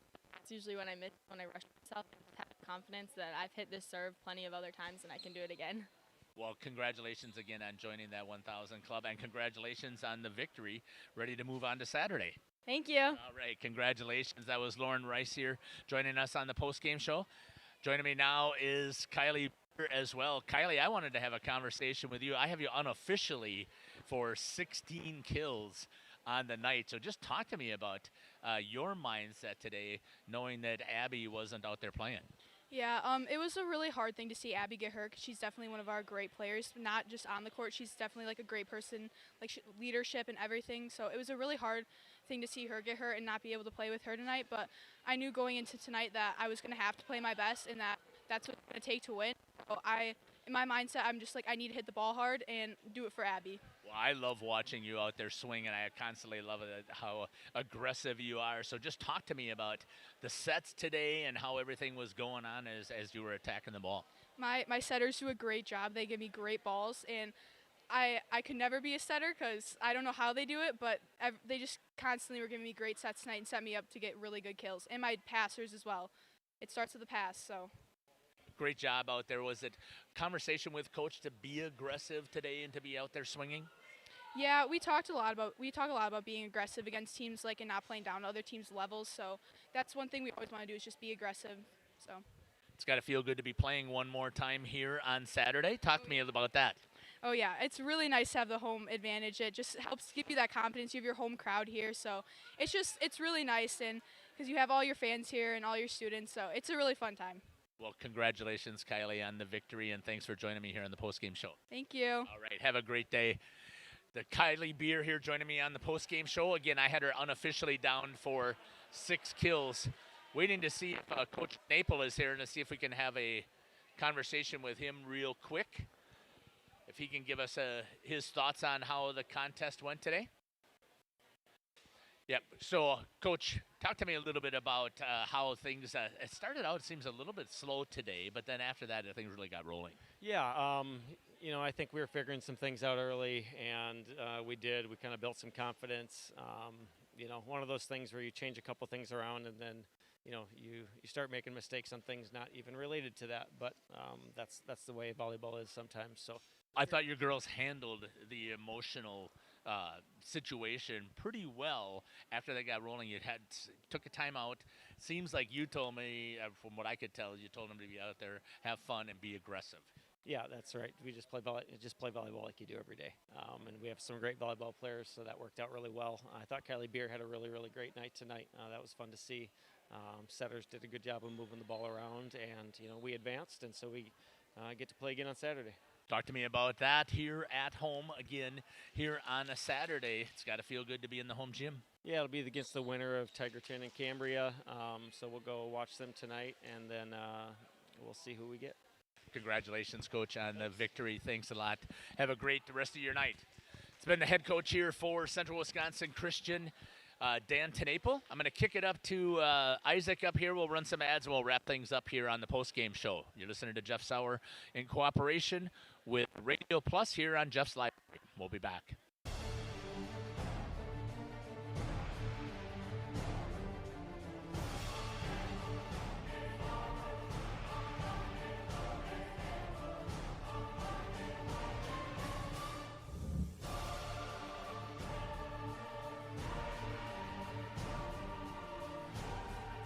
It's usually when I rush myself, I have confidence that I've hit this serve plenty of other times and I can do it again. Well, congratulations again on joining that 1,000 club, and congratulations on the victory, ready to move on to Saturday. Thank you. All right, congratulations. That was Lauren Rice here joining us on the post-game show. Joining me now is Kylie as well. Kylie, I wanted to have a conversation with you. I have you unofficially for 16 kills on the night. So just talk to me about your mindset today, knowing that Abby wasn't out there playing. Yeah, it was a really hard thing to see Abby get hurt because she's definitely one of our great players, not just on the court. She's definitely like a great person, like leadership and everything. So it was a really hard thing to see her get hurt and not be able to play with her tonight. But I knew going into tonight that I was going to have to play my best and that's what it's going to take to win. So in my mindset, I'm just like, I need to hit the ball hard and do it for Abby. Well, I love watching you out there swing, and I constantly love how aggressive you are. So just talk to me about the sets today and how everything was going on as you were attacking the ball. My setters do a great job. They give me great balls, and I could never be a setter because I don't know how they do it, but they just constantly were giving me great sets tonight and set me up to get really good kills. And my passers as well. It starts with the pass, so. Great job out there. Was it conversation with Coach to be aggressive today and to be out there swinging? Yeah, we talk a lot about being aggressive against teams and not playing down to other teams' levels. So that's one thing we always want to do is just be aggressive. So. It's got to feel good to be playing one more time here on Saturday. Talk to me about that. Oh yeah, it's really nice to have the home advantage. It just helps give you that confidence. You have your home crowd here, so it's really nice, and because you have all your fans here and all your students, so it's a really fun time. Well, congratulations, Kylie, on the victory, and thanks for joining me here on the postgame show. Thank you. All right, have a great day. The Kylie Beer here joining me on the postgame show. Again, I had her unofficially down for 6 kills. Waiting to see if Coach Naple is here and to see if we can have a conversation with him real quick. If he can give us his thoughts on how the contest went today. Yep. So, Coach, talk to me a little bit about how things. It started out. It seems a little bit slow today, but then after that, things really got rolling. Yeah. I think we were figuring some things out early, and we did. We kind of built some confidence. One of those things where you change a couple things around, and then you start making mistakes on things not even related to that. But that's the way volleyball is sometimes. So. I thought your girls handled the emotional situation pretty well after they got rolling. You took a timeout. Seems like you told me, from what I could tell, you told them to be out there, have fun, and be aggressive. Yeah, that's right. We just play volleyball like you do every day, and we have some great volleyball players, so that worked out really well. I thought Kylie Beer had a really, really great night tonight. That was fun to see. Setters did a good job of moving the ball around, and we advanced, and so we get to play again on Saturday. Talk to me about that here at home again here on a Saturday. It's got to feel good to be in the home gym. Yeah, it'll be against the winner of Tigerton and Cambria, so we'll go watch them tonight, and then we'll see who we get. Congratulations, Coach, on the victory. Thanks a lot. Have a great rest of your night. It's been the head coach here for Central Wisconsin Christian, Dan Tenaple. I'm going to kick it up to Isaac up here. We'll run some ads and we'll wrap things up here on the postgame show. You're listening to Jeff Sauer in cooperation with Radio Plus here on Jeff's Live. We'll be back.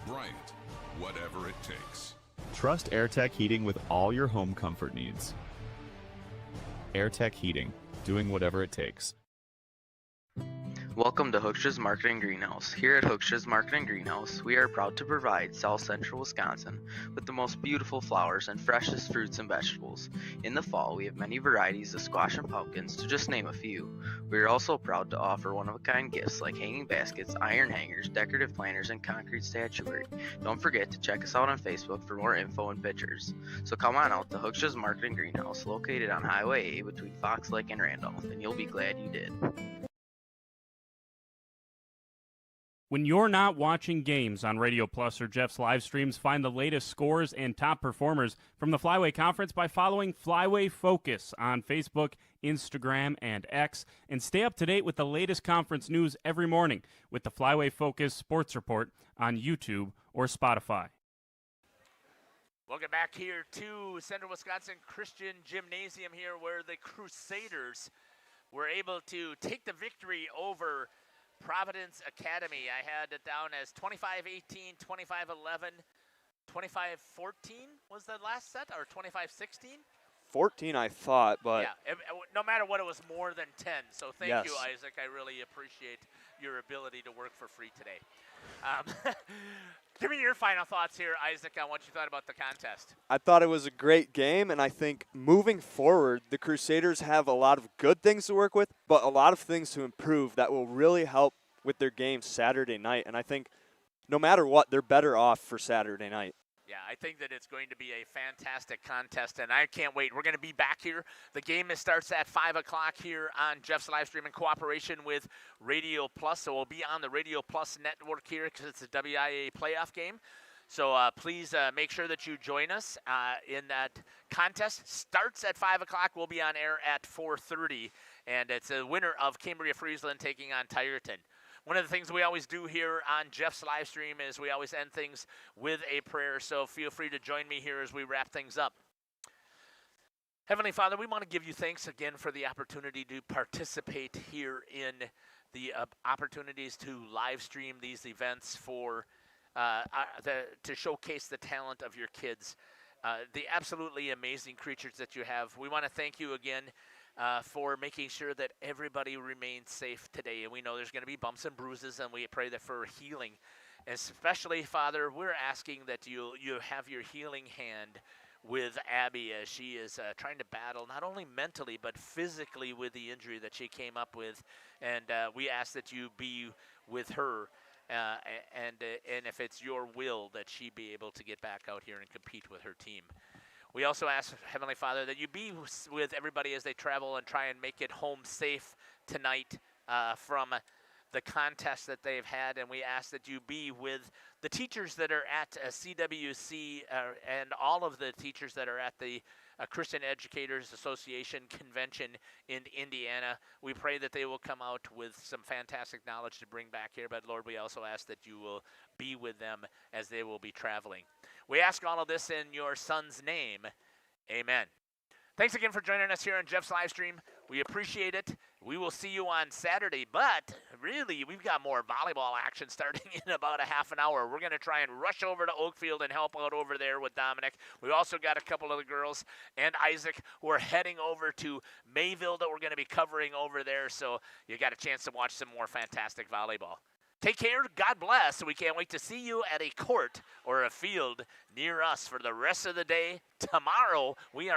Bright, whatever it takes. Trust AirTech Heating with all your home comfort needs. AirTech Heating, doing whatever it takes. Welcome to Hookstra's Marketing Greenhouse. Here at Hookstra's Marketing Greenhouse, we are proud to provide South Central Wisconsin with the most beautiful flowers and freshest fruits and vegetables. In the fall, we have many varieties of squash and pumpkins, to just name a few. We are also proud to offer one-of-a-kind gifts like hanging baskets, iron hangers, decorative planters, and concrete statuary. Don't forget to check us out on Facebook for more info and pictures. So come on out to Hookstra's Marketing Greenhouse, located on Highway A between Fox Lake and Randolph, and you'll be glad you did. When you're not watching games on Radio Plus or Jeff's live streams, find the latest scores and top performers from the Flyway Conference by following Flyway Focus on Facebook, Instagram, and X, and stay up to date with the latest conference news every morning with the Flyway Focus Sports Report on YouTube or Spotify. Welcome back here to Central Wisconsin Christian Gymnasium here, where the Crusaders were able to take the victory over Providence Academy. I had it down as 25-18, 25-11, 25-14 was the last set, or 25-16? 14, I thought, but yeah, no matter what, it was more than 10. So thank yes. you, Isaac. I really appreciate your ability to work for free today. Give me your final thoughts here, Isaac, on what you thought about the contest. I thought it was a great game, and I think moving forward, the Crusaders have a lot of good things to work with, but a lot of things to improve that will really help with their game Saturday night. And I think no matter what, they're better off for Saturday night. Yeah, I think that it's going to be a fantastic contest, and I can't wait. We're going to be back here. The game starts at 5 o'clock here on Jeff's live stream in cooperation with Radio Plus. So we'll be on the Radio Plus network here because it's a WIAA playoff game. So please make sure that you join us in that contest. Starts at 5 o'clock. We'll be on air at 4:30, and it's a winner of Cambria-Friesland taking on Tigerton. One of the things we always do here on Jeff's live stream is we always end things with a prayer, so feel free to join me here as we wrap things up. Heavenly Father, we want to give you thanks again for the opportunity to participate here in the opportunities to live stream these events for to showcase the talent of your kids. the absolutely amazing creatures that you have. We want to thank you again for making sure that everybody remains safe today. And we know there's going to be bumps and bruises, and we pray that for healing. Especially, Father, we're asking that you have your healing hand with Abby as she is trying to battle not only mentally but physically with the injury that she came up with. And we ask that you be with her. And if it's your will that she be able to get back out here and compete with her team. We also ask, Heavenly Father, that you be with everybody as they travel and try and make it home safe tonight from the contest that they've had. And we ask that you be with the teachers that are at CWC and all of the teachers that are at the Christian Educators Association convention in Indiana. We pray that they will come out with some fantastic knowledge to bring back here. But Lord, we also ask that you will be with them as they will be traveling. We ask all of this in your Son's name. Amen. Thanks again for joining us here on Jeff's live stream. We appreciate it. We will see you on Saturday, but really, we've got more volleyball action starting in about a half an hour. We're going to try and rush over to Oakfield and help out over there with Dominic. We also got a couple of the girls and Isaac who are heading over to Mayville that we're going to be covering over there, so you got a chance to watch some more fantastic volleyball. Take care. God bless. We can't wait to see you at a court or a field near us for the rest of the day. Tomorrow, we are